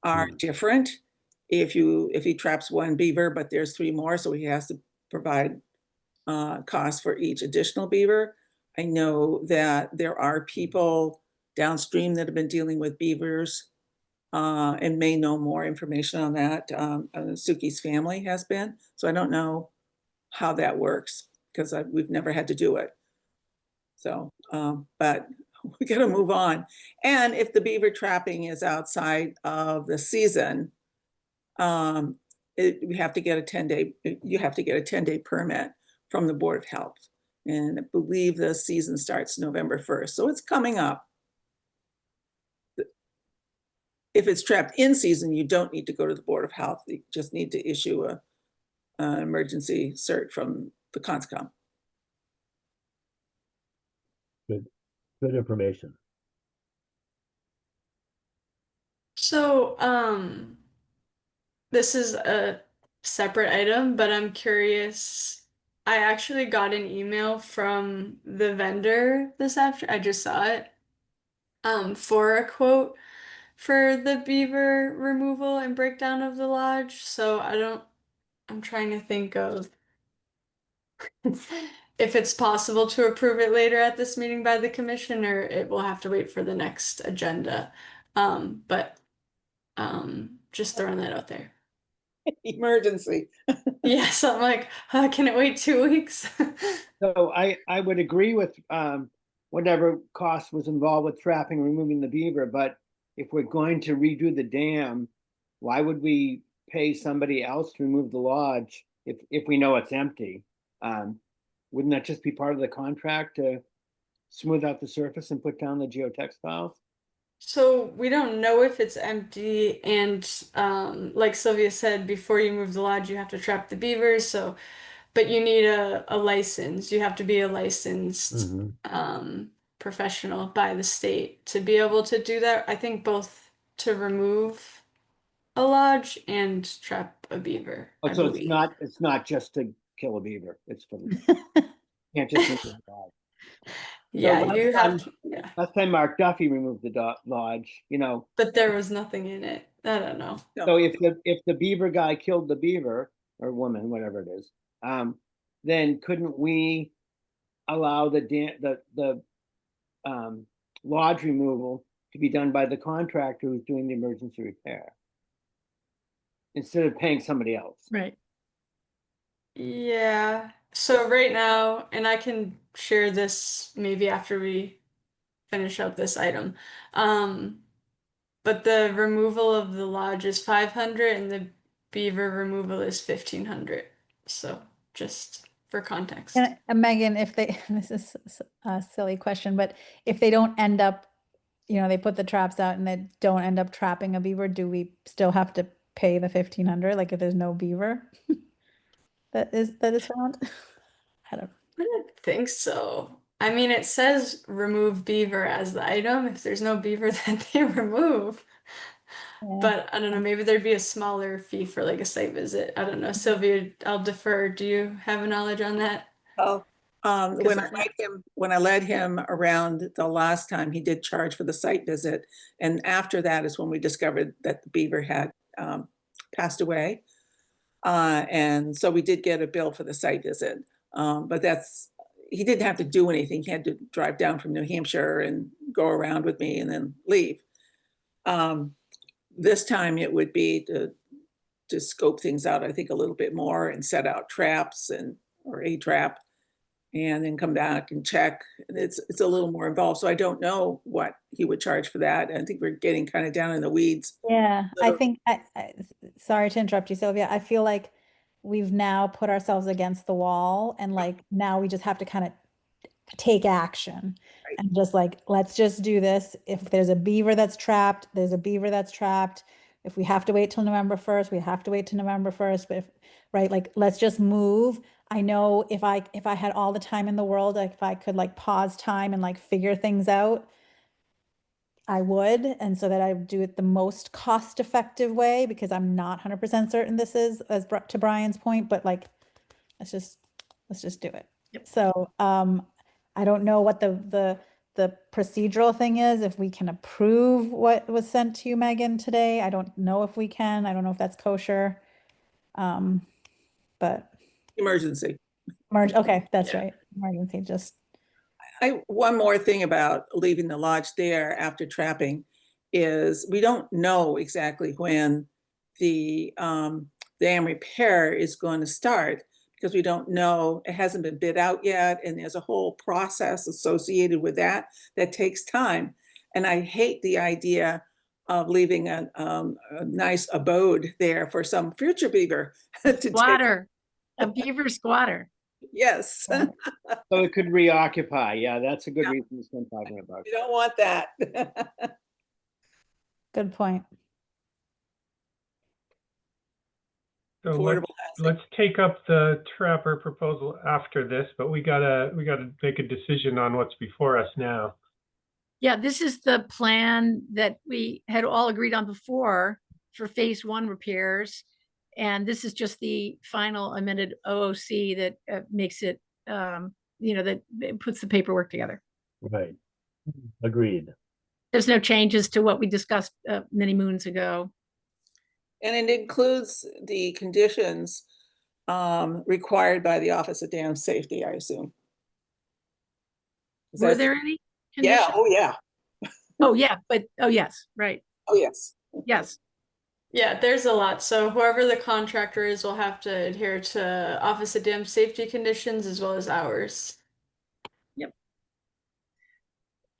are different. If he traps one beaver, but there's three more, so he has to provide costs for each additional beaver. I know that there are people downstream that have been dealing with beavers and may know more information on that. Suki's family has been, so I don't know how that works because we've never had to do it. So, but we got to move on. And if the beaver trapping is outside of the season, we have to get a 10-day, you have to get a 10-day permit from the Board of Health. And I believe the season starts November 1st. So it's coming up. If it's trapped in season, you don't need to go to the Board of Health. You just need to issue an emergency cert from the CONSCOM. Good information. So, this is a separate item, but I'm curious. I actually got an email from the vendor this after I just saw it, for a quote for the beaver removal and breakdown of the lodge. So I'm trying to think of if it's possible to approve it later at this meeting by the commission, or it will have to wait for the next agenda. But just throwing that out there. Emergency. Yes, I'm like, can it wait 2 weeks? So I would agree with whatever cost was involved with trapping and removing the beaver, but if we're going to redo the dam, why would we pay somebody else to remove the lodge if we know it's empty? Wouldn't that just be part of the contract to smooth out the surface and put down the geotextiles? So we don't know if it's empty, and like Sylvia said, before you move the lodge, you have to trap the beavers. So, but you need a license. You have to be a licensed professional by the state to be able to do that. I think both to remove a lodge and trap a beaver, I So believe. it's not just to kill a beaver. It's for the can't just remove the lodge. Yeah, So you have to, yeah. last time Mark Duffy removed the lodge, But there was nothing in it. I don't know. So if the beaver guy killed the beaver or woman, whatever it is, then couldn't we allow the lodge removal to be done by the contractor who's doing the emergency repair, instead of paying somebody else. Right. Yeah. So right now, and I can share this maybe after we finish up this item. But the removal of the lodge is 500 and the beaver removal is 1500. So just for context. And Megan, if they, this is a silly question, but if they don't end up, they put the traps out and they don't end up trapping a beaver, do we still have to pay the 1500? Like if there's no beaver that is found? I don't. I don't think so. I mean, it says remove beaver as the item. If there's no beaver, then they remove. Yeah. But I don't know, maybe there'd be a smaller fee for like a site visit. I don't know. Sylvia, I'll defer. Do you have a knowledge on that? Oh, Because when I led him around the last time, he did charge for the site visit. And after that is when we discovered that the beaver had passed away. And so we did get a bill for the site visit. But he didn't have to do anything. He had to drive down from New Hampshire and go around with me and then leave. This time it would be to scope things out, I think, a little bit more and set out traps or a trap, and then come back and check. It's a little more involved. So I don't know what he would charge for that. I think we're getting kind of down in the weeds. Yeah, I think, sorry to interrupt you, Sylvia. I feel like we've now put ourselves against the wall and like now we just have to kind of take action Right. and just like, let's just do this. If there's a beaver that's trapped, there's a beaver that's trapped. If we have to wait till November 1st, we have to wait till November 1st. But right, like, let's just move. I know if I had all the time in the world, like if I could like pause time and like figure things out, I would. And so that I would do it the most cost effective way, because I'm not 100% certain this is, as to Brian's point, but like, let's just do it. Yep. So, I don't know what the procedural thing is, if we can approve what was sent to you, Megan, today. I don't know if we can. I don't know if that's kosher. But Emergency. okay, that's Yeah. right. Emergency, just. One more thing about leaving the lodge there after trapping is we don't know exactly when the dam repair is going to start, because we don't know, it hasn't been bid out yet, and there's a whole process associated with that takes time. And I hate the idea of leaving a nice abode there for some future beaver to take. Squatter, a beaver squatter. Yes, Yeah. So it could reoccupy. Yeah, that's a good Yeah. reason to spend talking about. we don't want that. Good point. So Affordable housing. let's take up the trapper proposal after this, but we gotta make a decision on what's before us now. Yeah, this is the plan that we had all agreed on before for phase 1 repairs. And this is just the final amended OOC that makes it, that it puts the paperwork together. Right. Agreed. There's no changes to what we discussed many moons ago. And it includes the conditions required by the Office of Dam Safety, I assume. Is Were that- there any? Yeah, conditions? oh yeah, Oh, yeah, but, oh, yes, right, oh yes. yes. Yeah, there's a lot. So whoever the contractor is will have to adhere to Office of Dam Safety conditions as well as ours.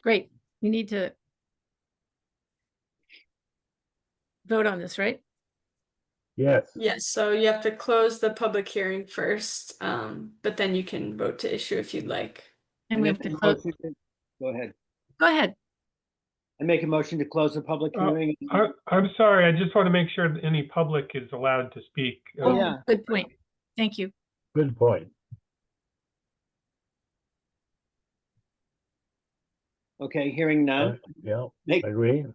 Great. We need to vote on this, right? Yes. Yes, so you have to close the public hearing first, but then you can vote to issue if you'd like. And we have to close. Go ahead. Go ahead. I make a motion to close the public hearing. I'm sorry, I just want to make sure that any public is allowed to speak. Oh, yeah. Good point. Thank you. Good point. Okay, hearing none. Yeah, Make- agree.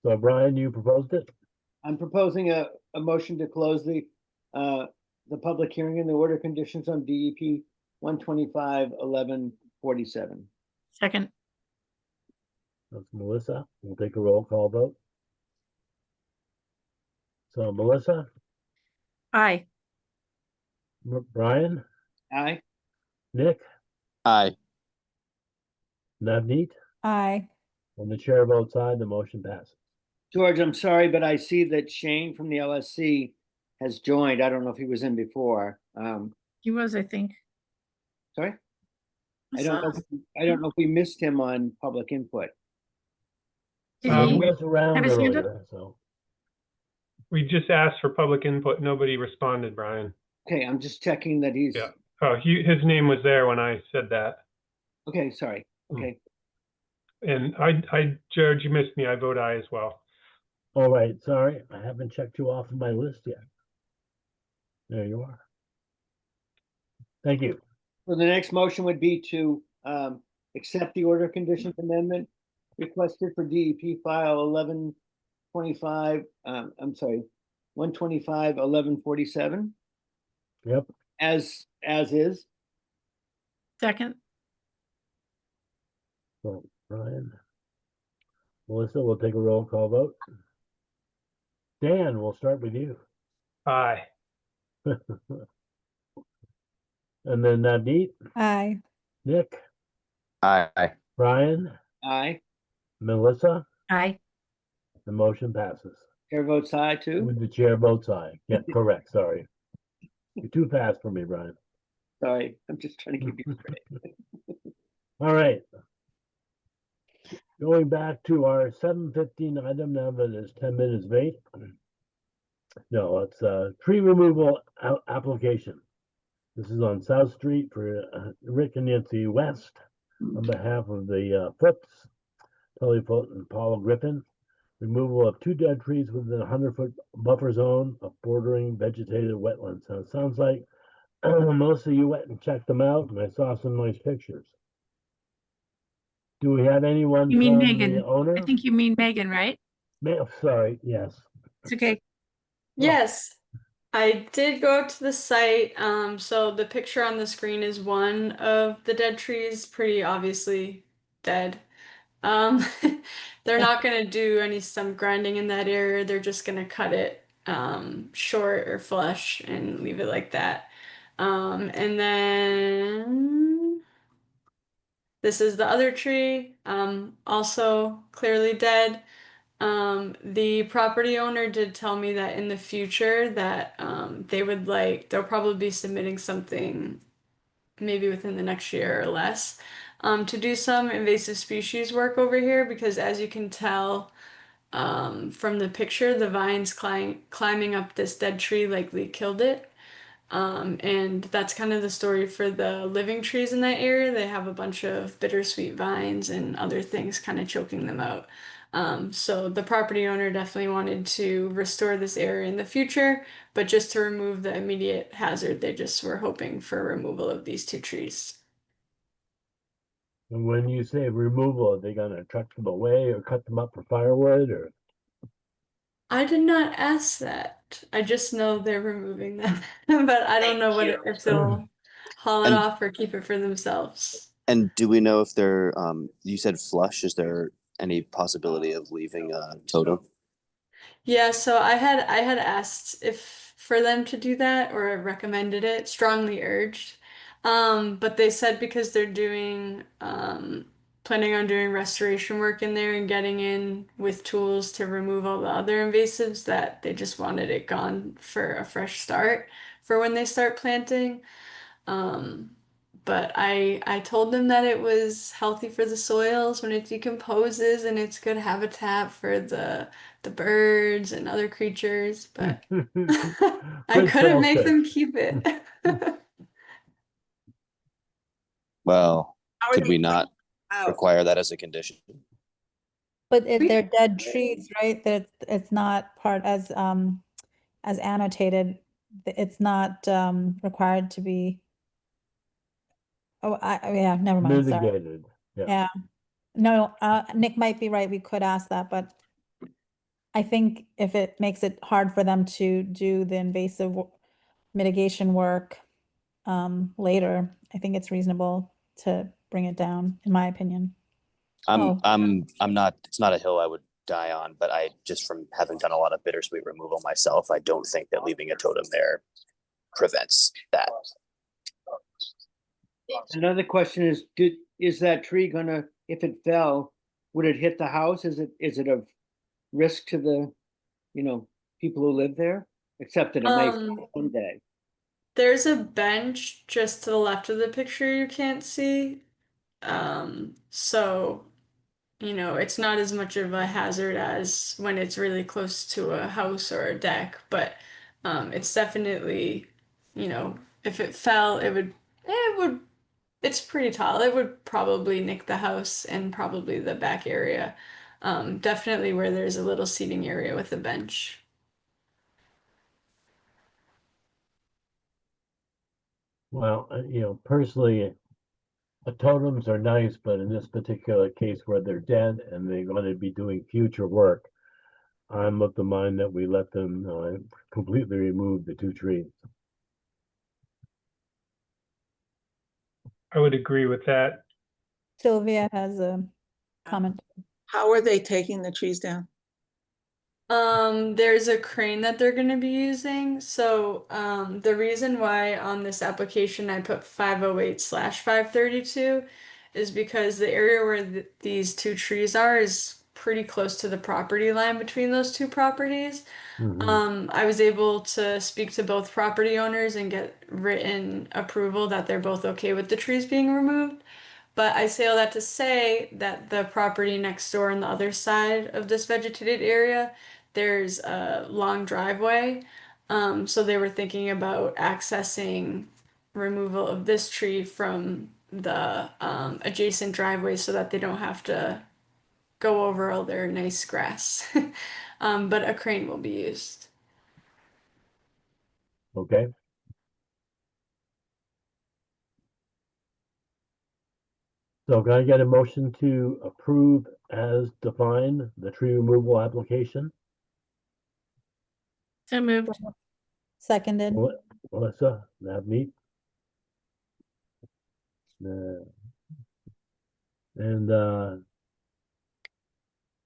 So Brian, you proposed it? I'm proposing a motion to close the public hearing and the order conditions on DEP 125-1147. Second, That's Melissa. We'll take a roll call vote. So Melissa, aye. Brian, Aye. Nick, Aye. Navneet, Aye. and the chair votes aye, the motion passes. George, I'm sorry, but I see that Shane from the LSC has joined. I don't know if he was in before. He was, I think. Sorry? I I don't know. saw- I don't know if we missed him on public input. Did Um, He he was around have his hand up? earlier, so. We just asked for public input. Nobody responded, Brian. Okay, I'm just checking that he's, Yeah. Oh, his name was there when I said that. okay, sorry. Hmm. Okay, And George, you missed me. I vote aye as well. All right, sorry, I haven't checked you off of my list yet. There you are. Thank you. so the next motion would be to accept the order of conditions amendment requested for DEP file 1125, I'm sorry, 125 1147 Yep, as is. Second, so Brian. Melissa, we'll take a roll call vote. Dan, we'll start with you. Aye. And then Navneet, Aye. Nick, Aye. Brian, Aye. Melissa, aye. the motion passes. Chair votes aye too. With the chair votes aye. Yeah, correct, sorry. You're too fast for me, Brian. Sorry, I'm just trying to keep you straight. All right. Going back to our 7:15 item now that is 10 minutes late. No, it's a tree removal application. This is on South Street for Rick and Nancy West on behalf of the Flips, Tully Foot and Paula Griffin. Removal of 2 dead trees within a 100-foot buffer zone of bordering vegetated wetlands. So it sounds like most of you went and checked them out, and I saw some nice pictures. Do we have anyone You mean from Megan? the owner? I think you mean Megan, right? Sorry, yes. It's okay. Yes, I did go out to the site. So the picture on the screen is one of the dead trees, pretty obviously dead. Um, they're not gonna do any stump grinding in that area. They're just gonna cut it short or flush and leave it like that. And then this is the other tree, also clearly dead. The property owner did tell me that in the future that they'll probably be submitting something maybe within the next year or less to do some invasive species work over here because as you can tell from the picture, the vines climbing up this dead tree likely killed it. And that's kind of the story for the living trees in that area. They have a bunch of bittersweet vines and other things kind of choking them out. So the property owner definitely wanted to restore this area in the future, but just to remove the immediate hazard, they just were hoping for removal of these 2 trees. And when you say removal, are they gonna truck them away or cut them up for firewood or? I did not ask that. I just know they're removing them, but I don't know if they'll haul it And- off or keep it for themselves. And do we know if they're, you said flush, is there any possibility of leaving a totem? Yeah, so I had asked if for them to do that or I recommended it, strongly urged. But they said because they're doing planning on doing restoration work in there and getting in with tools to remove all the other invasives that they just wanted it gone for a fresh start for when they start planting. Um, but I told them that it was healthy for the soils when it decomposes and it's good habitat for the birds and other creatures, but I Good couldn't soul make search. them keep it. Well, How are could they we not out? require that as a condition? But We- they're dead trees, right? That it's not part as annotated. It's not required to be. Oh, yeah, never mind. Sorry. Mitigated, yeah. Yeah. No, Nick might be right. We could ask that, but I think if it makes it hard for them to do the invasive mitigation work later, I think it's reasonable to bring it down, in my opinion. Oh. I'm not, it's not a hill I would die on, but I just from having done a lot of bittersweet removal myself, I don't think that leaving a totem there prevents that. Another question is, is that tree gonna, if it fell, would it hit the house? Is it of risk to the, people who live there? Except that it may Um, fall one day. there's a bench just to the left of the picture you can't see. So, it's not as much of a hazard as when it's really close to a house or a deck, but it's definitely, if it fell, it's pretty tall. It would probably nick the house and probably the back area. Definitely where there's a little seating area with a bench. Well, personally, totems are nice, but in this particular case where they're dead and they're going to be doing future work, I'm of the mind that we let them completely remove the 2 trees. I would agree with that. Sylvia has a comment. How are they taking the trees down? There's a crane that they're going to be using. So, the reason why on this application I put 508/532 is because the area where these 2 trees are is pretty close to the property line between those 2 properties. I was able to speak to both property owners and get written approval that they're both okay with the trees being removed. But I say all that to say that the property next door on the other side of this vegetated area, there's a long driveway. So they were thinking about accessing removal of this tree from the adjacent driveway so that they don't have to go over all their nice grass. But a crane will be used. Okay. So can I get a motion to approve as defined the tree removal application? So moved. Seconded. Melissa, Navneet? Uh, And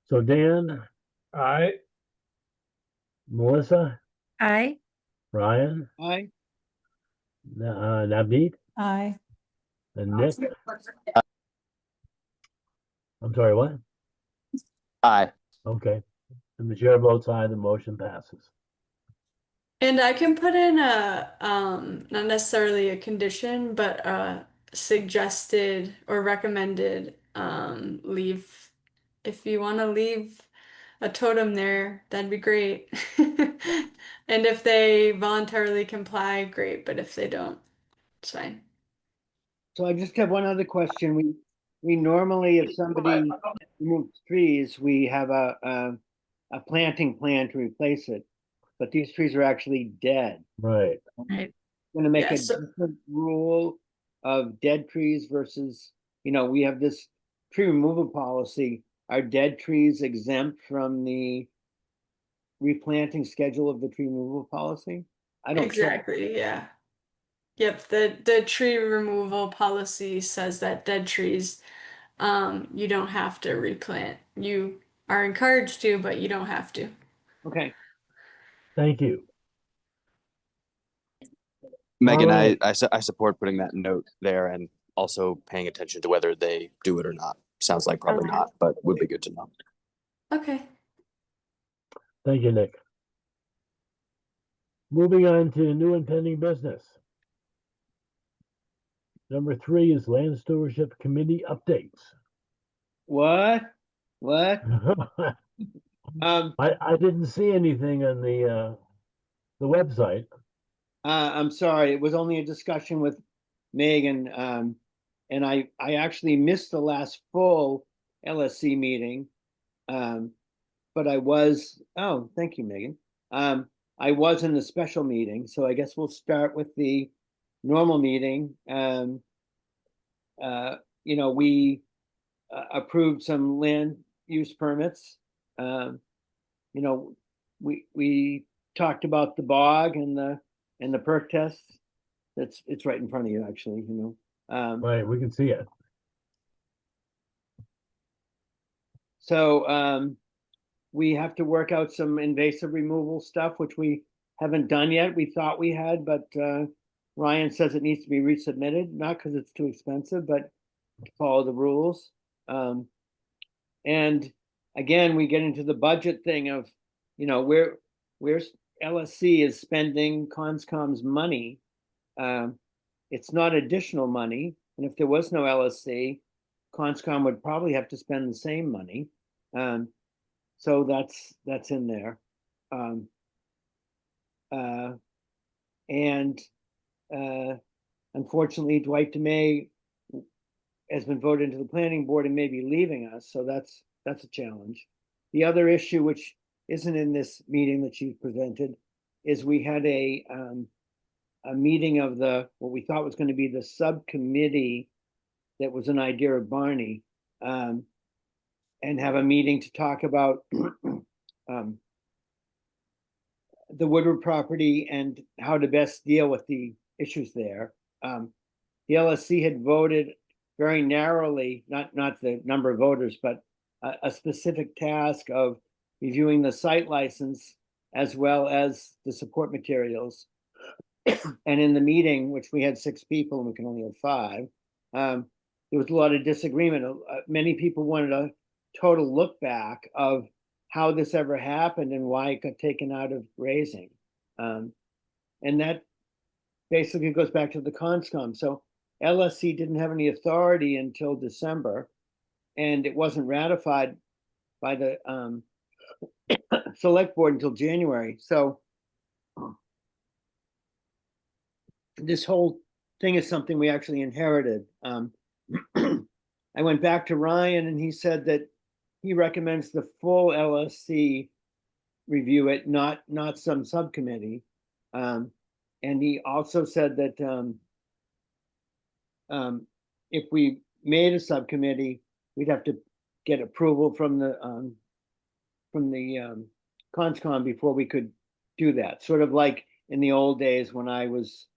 so Dan, I, Melissa, Aye. Ryan, Aye. Navneet, Aye. and Nick. I'm sorry, what? Aye. Okay. And the chair votes aye, the motion passes. And I can put in not necessarily a condition, but a suggested or recommended leave. If you want to leave a totem there, that'd be great. And if they voluntarily comply, great, but if they don't, it's fine. So I just have one other question. We normally, if somebody removes trees, we have a planting plan to replace it. But these trees are actually dead. Right. Right. Gonna make Yeah, a so- different rule of dead trees versus, we have this tree removal policy. Are dead trees exempt from the replanting schedule of the tree removal policy? I don't care. Exactly, yeah. Yep, the tree removal policy says that dead trees, you don't have to replant. You are encouraged to, but you don't have to. Okay. Thank you. Megan, right. I support putting that note there and also paying attention to whether they do it or not. Sounds like probably Okay. not, but would be good to know. Okay. Thank you, Nick. Moving on to new and pending business. Number 3 is Land Stewardship Committee updates. What? I didn't see anything on the website. I'm sorry, it was only a discussion with Megan, and I actually missed the last full LSC meeting. But I was, oh, thank you, Megan. I was in the special meeting, so I guess we'll start with the normal meeting. We approved some land use permits. We talked about the bog and the perk tests. It's right in front of you, actually, Right, we can see it. So we have to work out some invasive removal stuff, which we haven't done yet. We thought we had, but Ryan says it needs to be resubmitted, not because it's too expensive, but to follow the rules. And again, we get into the budget thing of, where's LSC is spending Conscom's money. It's not additional money. And if there was no LSC, Conscom would probably have to spend the same money. So that's in there. Unfortunately, Dwight DeMay has been voted into the planning board and may be leaving us, so that's a challenge. The other issue, which isn't in this meeting that you presented, is we had a meeting of what we thought was going to be the subcommittee that was an idea of Barney, and have a meeting to talk about the Woodward property and how to best deal with the issues there. The LSC had voted very narrowly, not the number of voters, but a specific task of reviewing the site license as well as the support materials. And in the meeting, which we had 6 people and we can only have 5, there was a lot of disagreement. Many people wanted a total look back of how this ever happened and why it got taken out of grazing. And that basically goes back to the Conscom. So LSC didn't have any authority until December, and it wasn't ratified by the select board until January. So this whole thing is something we actually inherited. I went back to Ryan and he said that he recommends the full LSC review it, not some subcommittee. And he also said that if we made a subcommittee, we'd have to get approval from the Conscom before we could do that. Sort of like in the old days when I was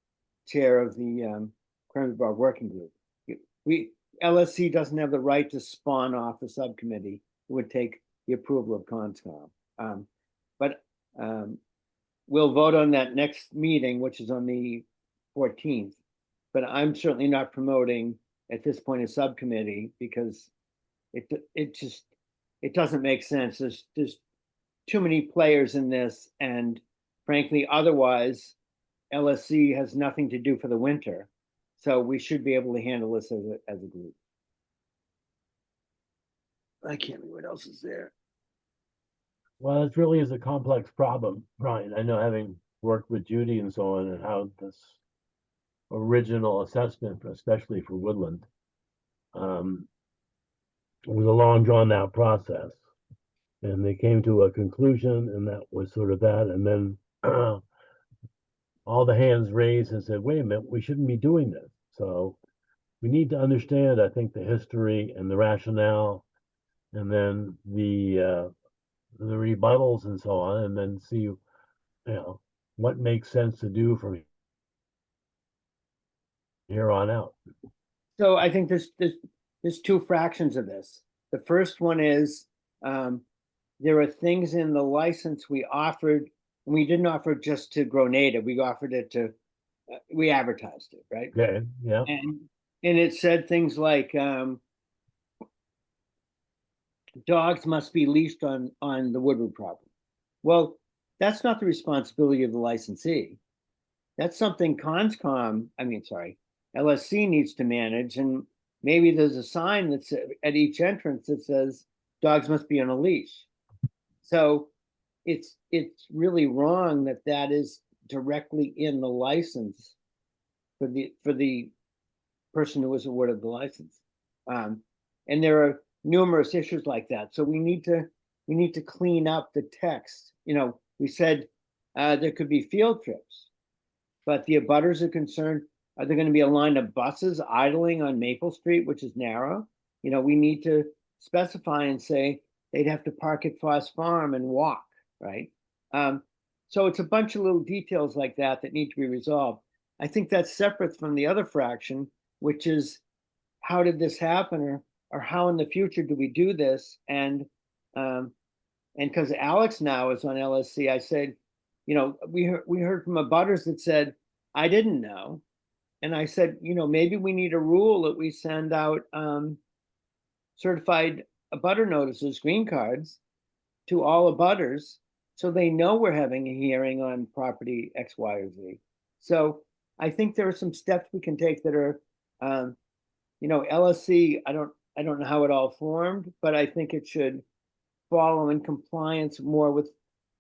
chair of the Cranbrook Working Group. LSC doesn't have the right to spawn off a subcommittee. It would take the approval of Conscom. But we'll vote on that next meeting, which is on the 14th. But I'm certainly not promoting at this point a subcommittee because it doesn't make sense. There's too many players in this, and frankly, otherwise, LSC has nothing to do for the winter. So we should be able to handle this as a group. I can't remember what else is there. Well, it really is a complex problem, Brian. I know, having worked with Judy and so on, and how this original assessment, especially for woodland, was a long drawn out process. And they came to a conclusion, and that was sort of that. And then all the hands raised and said, wait a minute, we shouldn't be doing this. So we need to understand, I think, the history and the rationale, and then the rebuttals and so on, and then see, what makes sense to do from here on out. So I think there's 2 fractions of this. The first one is there are things in the license we offered. We didn't offer it just to grow native. We offered it to, we advertised it, right? Okay, yeah. And it said things like dogs must be leashed on the Woodward property. Well, that's not the responsibility of the licensee. That's something LSC needs to manage. And maybe there's a sign that's at each entrance that says dogs must be on a leash. So it's really wrong that is directly in the license for the person who was awarded the license. And there are numerous issues like that. So we need to clean up the text. We said there could be field trips, but the abutters are concerned, are there going to be a line of buses idling on Maple Street, which is narrow? We need to specify and say they'd have to park at Foss Farm and walk, right? So it's a bunch of little details like that need to be resolved. I think that's separate from the other fraction, which is how did this happen, or how in the future do we do this? And because Alex now is on LSC, I said, we heard from abutters that said, I didn't know. and I said, maybe we need a rule that we send out certified abutter notices, green cards, to all abutters, so they know we're having a hearing on property X, Y, or Z. So I think there are some steps we can take that are, LSC, I don't know how it all formed, but I think it should follow in compliance more with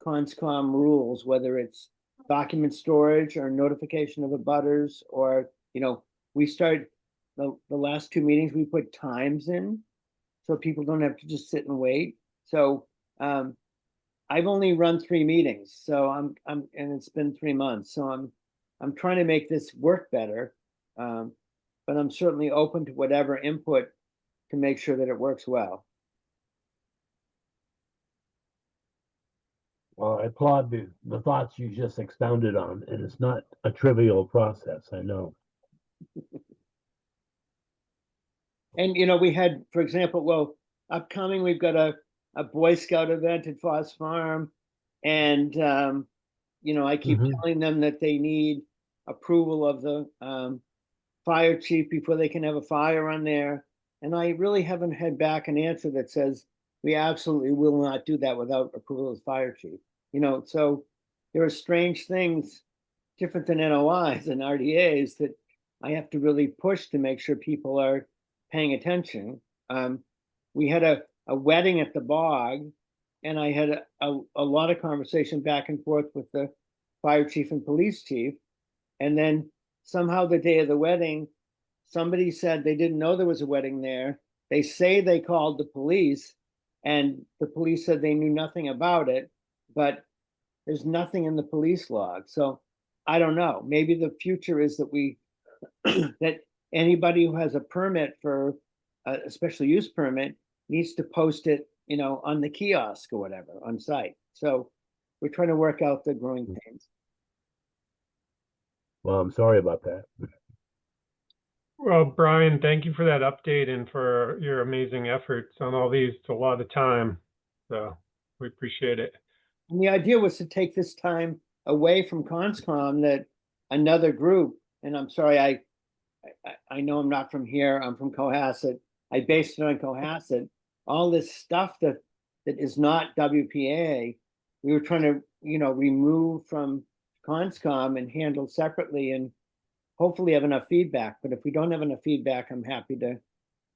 conscom rules, whether it's document storage or notification of abutters, or, we start the last two meetings, we put times in so people don't have to just sit and wait. So I've only run 3 meetings, so I'm and it's been 3 months, so I'm trying to make this work better. But I'm certainly open to whatever input to make sure that it works well. Well, I applaud the thoughts you just expounded on, and it's not a trivial process, I know. And we had, for example, upcoming, we've got a Boy Scout event at Foss Farm, and I keep telling them that they need approval of the fire chief before they can have a fire on there, and I really haven't had back an answer that says we absolutely will not do that without approval of the fire chief. So there are strange things, different than NOIs and RDAs, that I have to really push to make sure people are paying attention. We had a wedding at the bog, and I had a lot of conversation back and forth with the fire chief and police chief. And then somehow the day of the wedding, somebody said they didn't know there was a wedding there. They say they called the police, and the police said they knew nothing about it, but there's nothing in the police log. So I don't know. Maybe the future is that we that anybody who has a permit for a special use permit needs to post it, on the kiosk or whatever on site. So we're trying to work out the growing pains. Well, I'm sorry about that. Well, Brian, thank you for that update and for your amazing efforts on all these. It's a lot of time, so we appreciate it. And the idea was to take this time away from Conscom, that another group, and I'm sorry, I know I'm not from here, I'm from Cohasset. I based it on Cohasset. All this stuff that is not WPA, we were trying to, remove from Conscom and handle separately, and hopefully have enough feedback. But if we don't have enough feedback, I'm happy to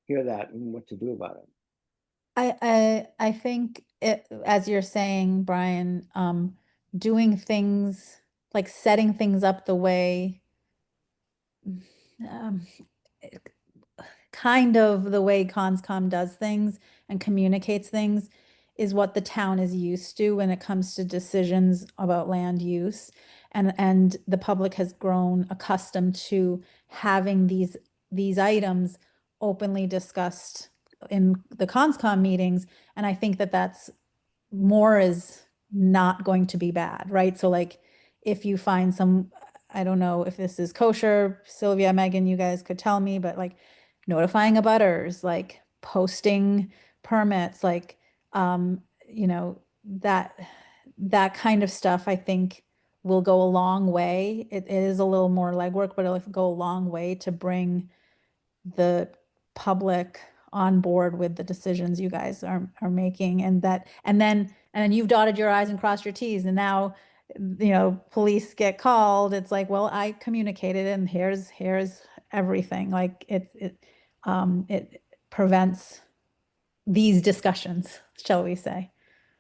hear that and what to do about it. I think it, as you're saying, Brian, doing things like setting things up the way, um, kind of the way Conscom does things and communicates things is what the town is used to when it comes to decisions about land use. And the public has grown accustomed to having these items openly discussed in the Conscom meetings. And I think that that's more is not going to be bad, right? So like if you find some, I don't know if this is kosher, Sylvia, Megan, you guys could tell me, but like notifying abutters, like posting permits, like, that kind of stuff, I think will go a long way. It is a little more legwork, but it'll go a long way to bring the public on board with the decisions you guys are making, and then you've dotted your I's and crossed your T's, and now police get called. It's like, well, I communicated and here's everything. Like it prevents these discussions, shall we say.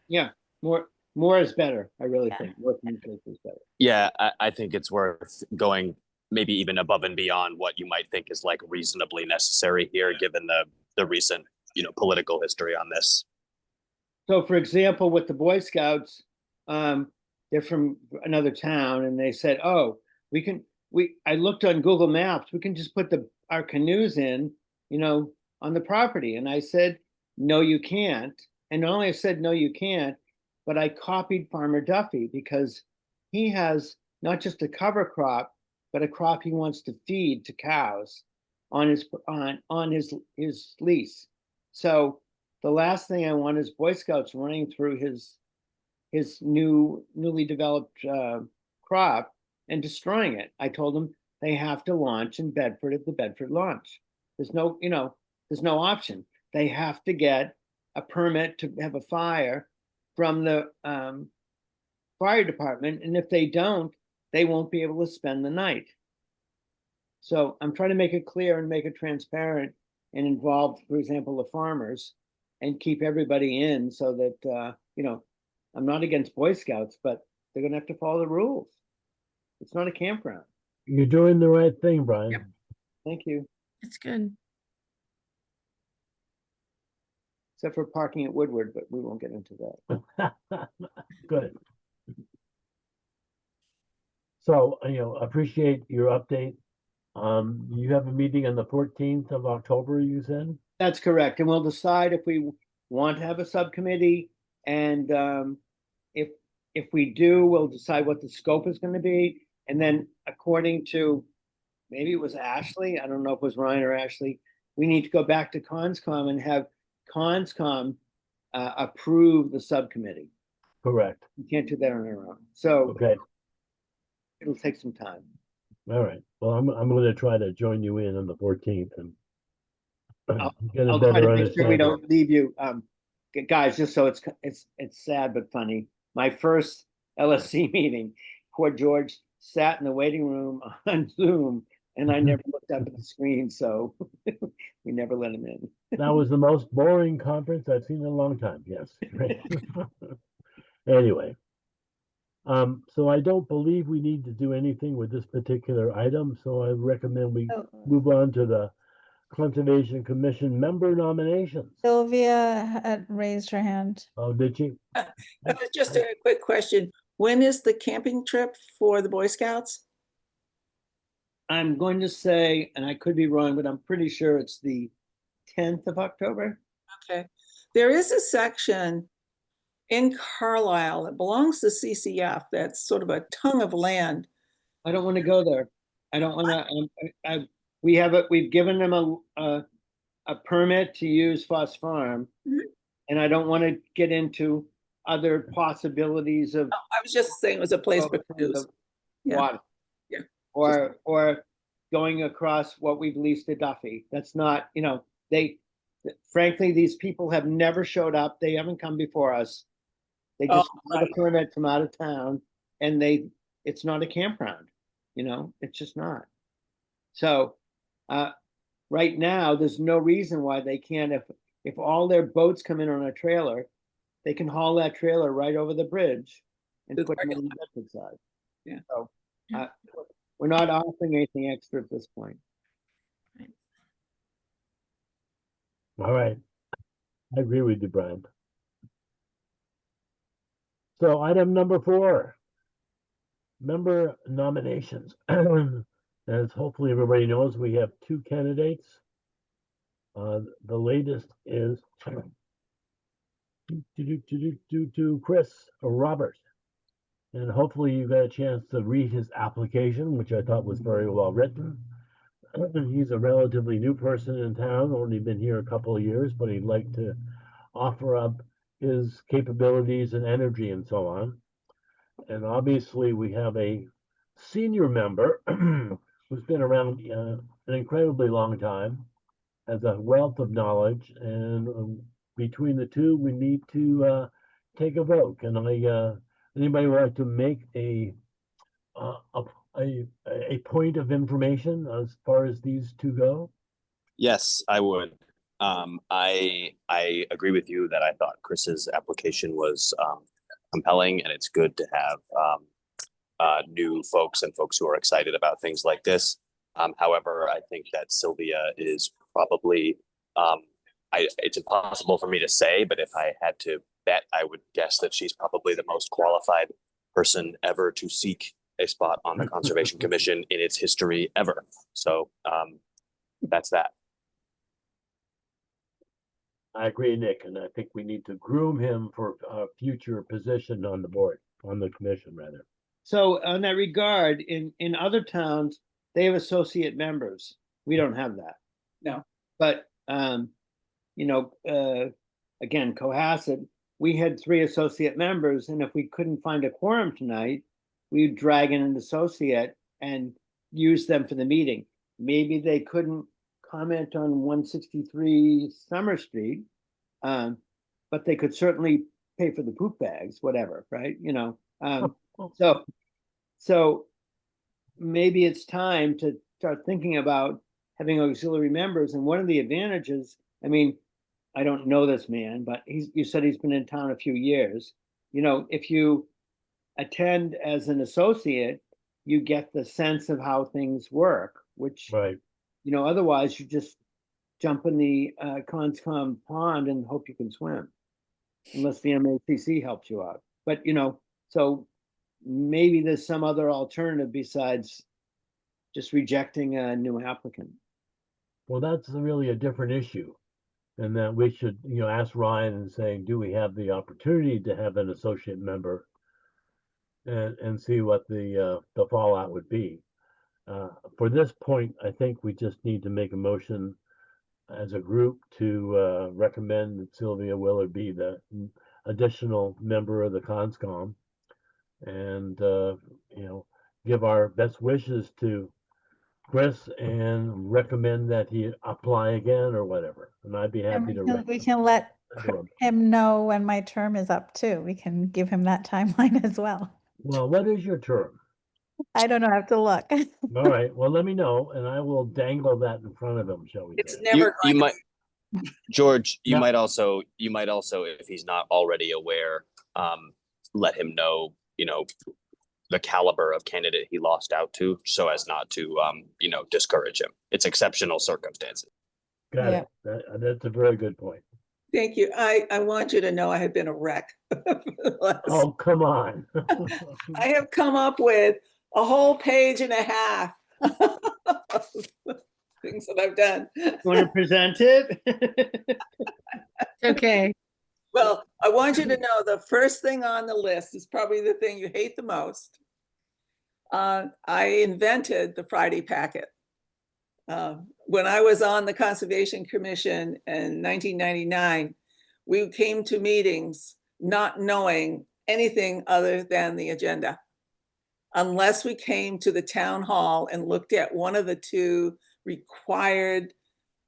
Yeah, more is better. I really Yeah. think more communication is better. Yeah, I think it's worth going maybe even above and beyond what you might think is like reasonably necessary here, given the recent, political history on this. So for example, with the Boy Scouts, they're from another town, and they said, oh, I looked on Google Maps, we can just put our canoes in, on the property. And I said, no, you can't. And not only I said, no, you can't, but I copied Farmer Duffy, because he has not just a cover crop, but a crop he wants to feed to cows on his lease. So the last thing I want is Boy Scouts running through his newly developed crop and destroying it. I told him they have to launch in Bedford at the Bedford launch. There's no, there's no option. They have to get a permit to have a fire from the fire department, and if they don't, they won't be able to spend the night. So I'm trying to make it clear and make it transparent and involve, for example, the farmers, and keep everybody in so that, I'm not against Boy Scouts, but they're gonna have to follow the rules. It's not a campground. You're doing the right thing, Brian. Yep. Thank you, It's good. except for parking at Woodward, but we won't get into that. Good. So, appreciate your update. You have a meeting on the 14th of October, you said? That's correct, and we'll decide if we want to have a subcommittee, and if we do, we'll decide what the scope is going to be, and then according to, maybe it was Ashley, I don't know if it was Ryan or Ashley, we need to go back to Conscom and have Conscom approve the subcommittee. Correct. We can't do that on our own, so Okay. it'll take some time. All right. Well, I'm going to try to join you in on the 14th and get a I'll try better to make sure we understanding. don't leave you, guys, just so it's sad but funny. My first LSC meeting, poor George sat in the waiting room on Zoom, and I never looked up at the screen, so we never let him in. That was the most boring conference I've seen in a long time. Yes. Anyway, so I don't believe we need to do anything with this particular item, so I recommend we Oh. move on to the Conservation Commission member nominations. Sylvia had raised her hand. Oh, did she? Just a quick question. When is the camping trip for the Boy Scouts? I'm going to say, and I could be wrong, but I'm pretty sure it's the 10th of October. Okay. There is a section in Carlisle that belongs to CCF that's sort of a tongue of land. I don't want to go there. I don't want to, we've given them a permit to use Foss Farm. Mhm. And I don't want to get into other possibilities of I was just saying it was a place for canoes. Yeah. water. Yeah. Or going across what we've leased to Duffy. That's not, frankly, these people have never showed up. They haven't come before us. They just got a permit from out of town, and it's not a campground, it's just not. So, right now, there's no reason why they can't, if all their boats come in on a trailer, they can haul that trailer right over the bridge and The put them parking on the Bedford side. Yeah. So, we're not offering anything extra at this point. All right. I agree with you, Brian. So item number 4, member nominations. As hopefully everybody knows, we have 2 candidates. The latest is to Chris Robert. And hopefully you got a chance to read his application, which I thought was very well written. He's a relatively new person in town, only been here a couple of years, but he'd like to offer up his capabilities and energy and so on. And obviously we have a senior member who's been around an incredibly long time, has a wealth of knowledge, and between the two, we need to take a vote. Can anybody would like to make a point of information as far as these two go? Yes, I would. I agree with you that I thought Chris's application was compelling, and it's good to have new folks and folks who are excited about things like this. However, I think that Sylvia is probably, it's impossible for me to say, but if I had to bet, I would guess that she's probably the most qualified person ever to seek a spot on the Conservation Commission in its history ever. So that's that. I agree, Nick, and I think we need to groom him for a future position on the board, on the commission, rather. So on that regard, in other towns, they have associate members. We don't have that. No. But, again, Cohasset, we had 3 associate members, and if we couldn't find a quorum tonight, we'd drag in an associate, and use them for the meeting. Maybe they couldn't comment on 163 Summer Street, but they could certainly pay for the poop bags, whatever, right? You know, so maybe it's time to start thinking about having auxiliary members. And one of the advantages, I mean, I don't know this man, but you said he's been in town a few years. You know, if you attend as an associate, you get the sense of how things work, which, Right. you know, otherwise you just jump in the conscom pond and hope you can swim, unless the MACC helps you out. But, you know, so maybe there's some other alternative besides just rejecting a new applicant. Well, that's really a different issue. And that we should, you know, ask Ryan and saying, do we have the opportunity to have an associate member, and see what the fallout would be. For this point, I think we just need to make a motion as a group to recommend that Sylvia Willard be the additional member of the conscom, and you know, give our best wishes to Chris and recommend that he apply again or whatever. And I'd be And happy to we can let recommend. him know when my term is up too. We can give him that timeline as well. Well, what is your term? I don't know, I have to look. All right, well, let me know, and I will dangle that in front of him, shall we It's say. never You going might, George, you Yeah. might also, if he's not already aware, let him know, you know, the caliber of candidate he lost out to, so as not to, you know, discourage him. It's exceptional circumstances. Got Yeah. it. That's a very good point. Thank you. I want you to know I have been a wreck. for the last- Oh, come on. I have come up with a whole page and a half of things that I've done. You want to present it? Okay. Well, I want you to know the first thing on the list is probably the thing you hate the most. I invented the Friday packet. When I was on the Conservation Commission in 1999, we came to meetings not knowing anything other than the agenda. Unless we came to the town hall and looked at one of the two required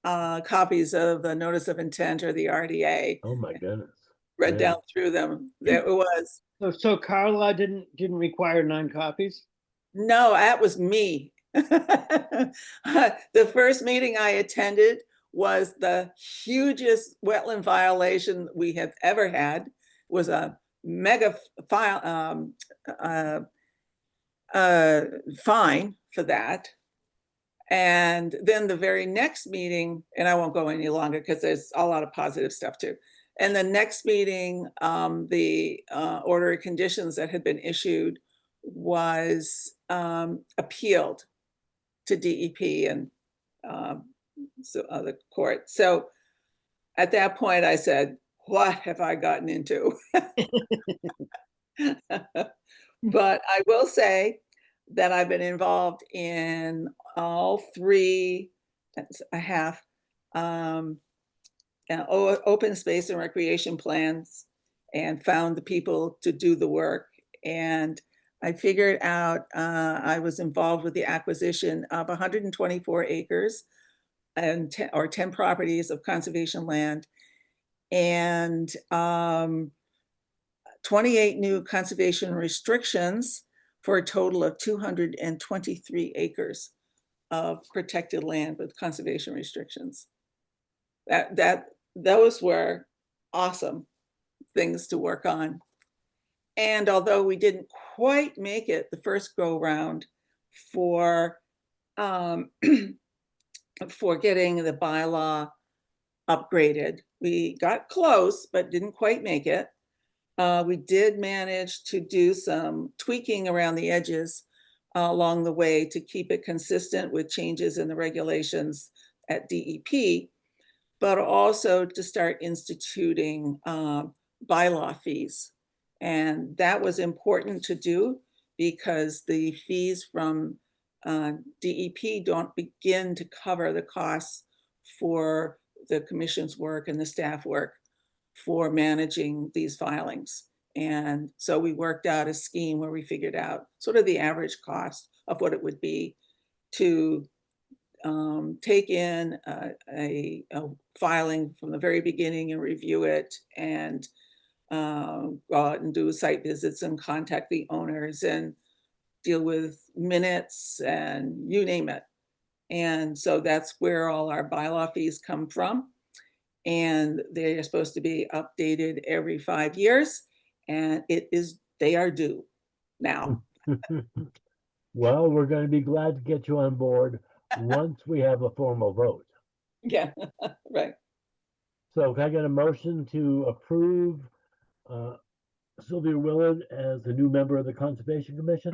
copies of the notice of intent or the RDA, Oh, my goodness. read Yeah. down through them, there it was. So Carlisle didn't require 9 copies? No, that was me. The first meeting I attended was the hugest wetland violation we have ever had. It was a mega fine for that. And then the very next meeting, and I won't go any longer because there's a lot of positive stuff too. And the next meeting, the order of conditions that had been issued was appealed to DEP and the court. So at that point I said, what have I gotten into? But I will say that I've been involved in all 3, that's a half, open space and recreation plans, and found the people to do the work. And I figured out, I was involved with the acquisition of 124 acres and 10 properties of conservation land, and 28 new conservation restrictions for a total of 223 acres of protected land with conservation restrictions. Those were awesome things to work on. And although we didn't quite make it the first go round for for getting the bylaw upgraded, we got close but didn't quite make it. We did manage to do some tweaking around the edges along the way to keep it consistent with changes in the regulations at DEP, but also to start instituting bylaw fees. And that was important to do because the fees from DEP don't begin to cover the costs for the commission's work and the staff work for managing these filings. And so we worked out a scheme where we figured out sort of the average cost of what it would be. to take in a filing from the very beginning and review it, and go out and do site visits and contact the owners and deal with minutes and you name it. And so that's where all our bylaw fees come from. And they are supposed to be updated every 5 years, and they are due now. Well, we're going to be glad to get you on board once we have a formal vote. Yeah, right. So can I get a motion to approve Sylvia Willard as the new member of the Conservation Commission?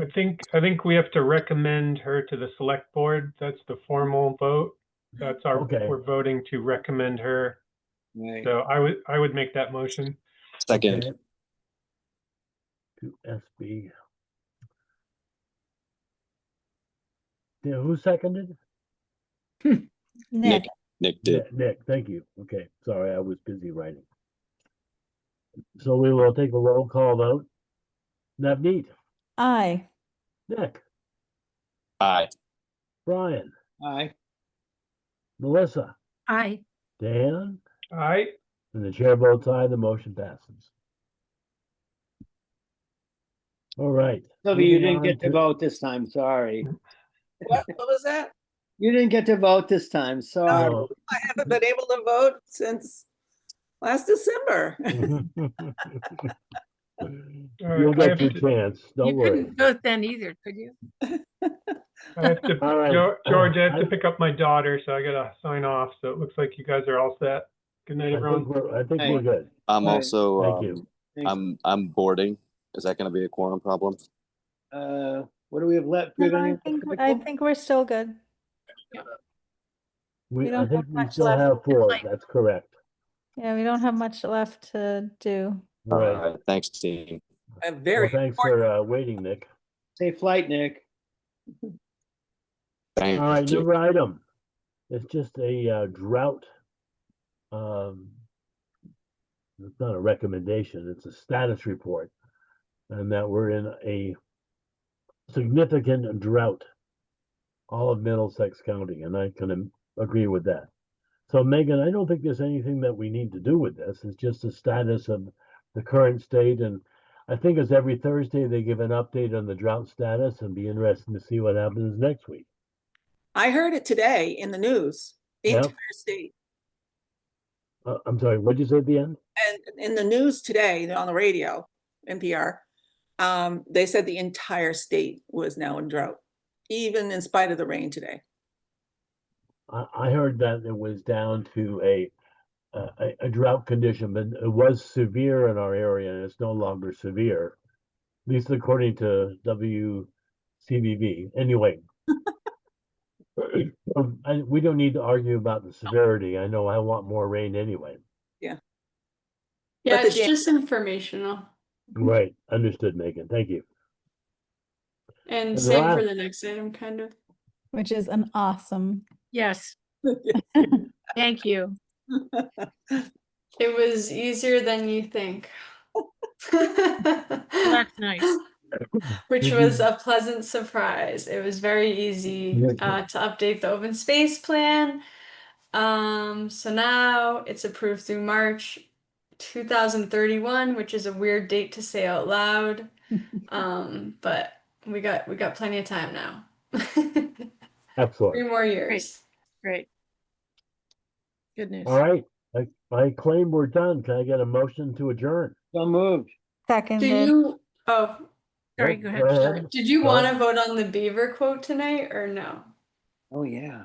I think we have to recommend her to the select board. That's the formal vote. That's Okay. we're voting to recommend her. Right. So I would make that motion. Second, Okay. To SB. Yeah, who seconded? Nick, Nick did. Nick, thank you. Okay, sorry, I was busy writing. So we will take a roll call vote. Navneet, aye. Nick, Aye. Brian, Aye. Melissa, Aye. Dan, Aye. and the chair votes aye, the motion passes. All right. Sylvia, you moving didn't on get to vote this time, sorry. What was that? You didn't get to vote this time, sorry. No. I haven't been able to vote since last December. You'll I get have your to- chance, don't You worry. couldn't vote then either, could you? I have to, All right. George, I have to pick up my daughter, so I gotta sign off. So it looks like you guys are all set. Good night, everyone. I think Hey. we're good. I'm Aye. also, Thank you. Thanks. I'm boarding. Is that gonna be a quorum problem? What do we have left? Do we have I anything think, left, I Michael? think we're still good. We I don't think have we much still left. have four, Like- that's correct. Yeah, we don't have much left to do. All Right. right, thanks, team. A Well, very thanks important. for waiting, Nick. Safe flight, Nick. Thank All right, you. number item. It's just a drought. It's not a recommendation, it's a status report. And that we're in a significant drought. All of Middlesex County, and I can agree with that. So Megan, I don't think there's anything that we need to do with this. It's just a status of the current state. And I think it's every Thursday they give an update on the drought status, and be interesting to see what happens next week. I heard it today in the news, the Yep. entire state. I'm sorry, what'd you say at the end? And in the news today on the radio, NPR, they said the entire state was now in drought, even in spite of the rain today. I heard that it was down to a drought condition, but it was severe in our area, and it's no longer severe, at least according to WCBV. Anyway, we don't need to argue about the severity. I know I want more rain anyway. Yeah, But the it's dam- just informational. Right, understood, Megan. Thank you. And And same for last- the next item, kind of. Which is an awesome. Yes, thank you. It was easier than you think. That's nice. Which Did was you- a pleasant surprise. It was very easy Yeah. to update the open space plan. So now it's approved through March 2031, which is a weird date to say out loud. But we got plenty of time now. 3 Excellent. more years. Great. Good news. All right, I claim we're done. Can I get a motion to adjourn? So moved. Do Seconded. you oh Sorry, Nope, go ahead. ahead. did you Go want to ahead. vote on the beaver quote tonight or no? Oh, yeah.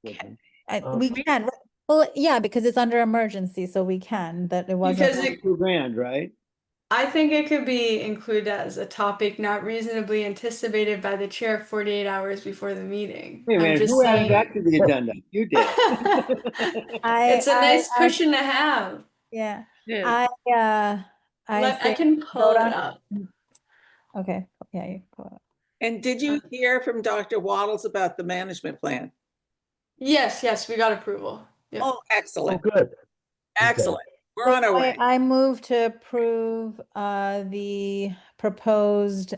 We can. Well, yeah, because it's under emergency, so we can, that it wasn't. Because it, $2,000, right? I think it could be included as a topic not reasonably anticipated by the chair 48 hours before the meeting. Wait a I'm minute, just who added saying. that to the agenda? You did. It's a nice cushion to have. Yeah, It is. I I say can pull vote it on- up. okay, yeah, you go ahead. And did you hear from Dr. Waddles about the management plan? Yes, we got approval. Yep. Oh, Oh, excellent, good. excellent. We're on our way. I move to approve the proposed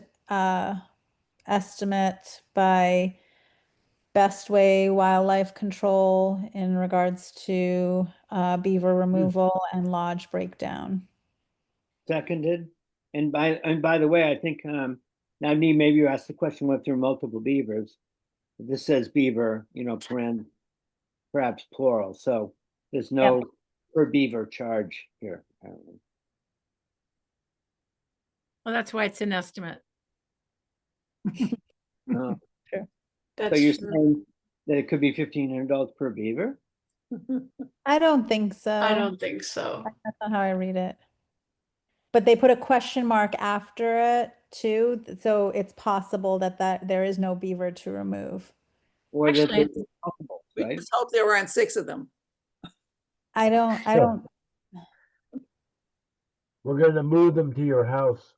estimate by best way wildlife control in regards to beaver removal and lodge breakdown. Seconded. And by the way, I think, Navneet, maybe you asked the question whether there are multiple beavers. This says beaver, perhaps plural, so there's no per beaver charge here, apparently. Well, that's why it's an estimate. Uh, So That's you're true. saying that it could be $1,500 per beaver? I don't think so. I don't think so. That's not how I read it. But they put a question mark after it too, so it's possible that there is no beaver to remove. Or that Actually, they're multiple, We right? just hope there weren't 6 of them. I don't, We're gonna move them to your house.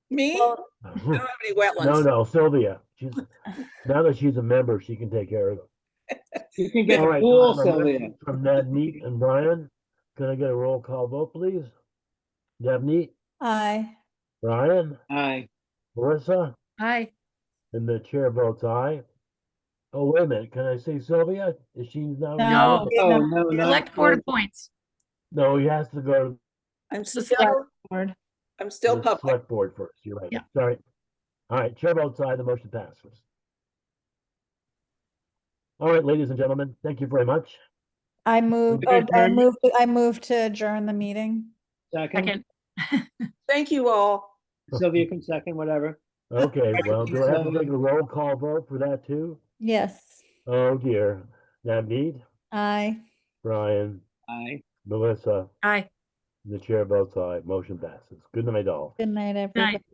Me? well, I don't have any wetlands. No, Sylvia, now that she's a member, she can take care of them. You can get All a right, pool, I have a Sylvia. motion from Navneet and Brian. Can I get a roll call vote, please? Navneet, I, Brian, Aye. Marissa, Hi. and the chair votes aye. Oh, wait a minute, can I say Sylvia? Is she not? No. Oh, no, no. Select board appoints. No, he has to go to I'm The still, select board. I'm still the public. select board first, you're right, Yeah. sorry. All right, chair votes aye, the motion passes. All right, ladies and gentlemen, thank you very much. I move, Okay, I move to adjourn the meeting. Second. Second. Thank you all. Sylvia can second, whatever. Okay, well, do I have to So- take a roll call vote for that too? Yes, Oh dear. Navneet, I. Brian, Aye. Melissa, Aye. the chair votes aye, motion passes. Good night all. Good night, everybody.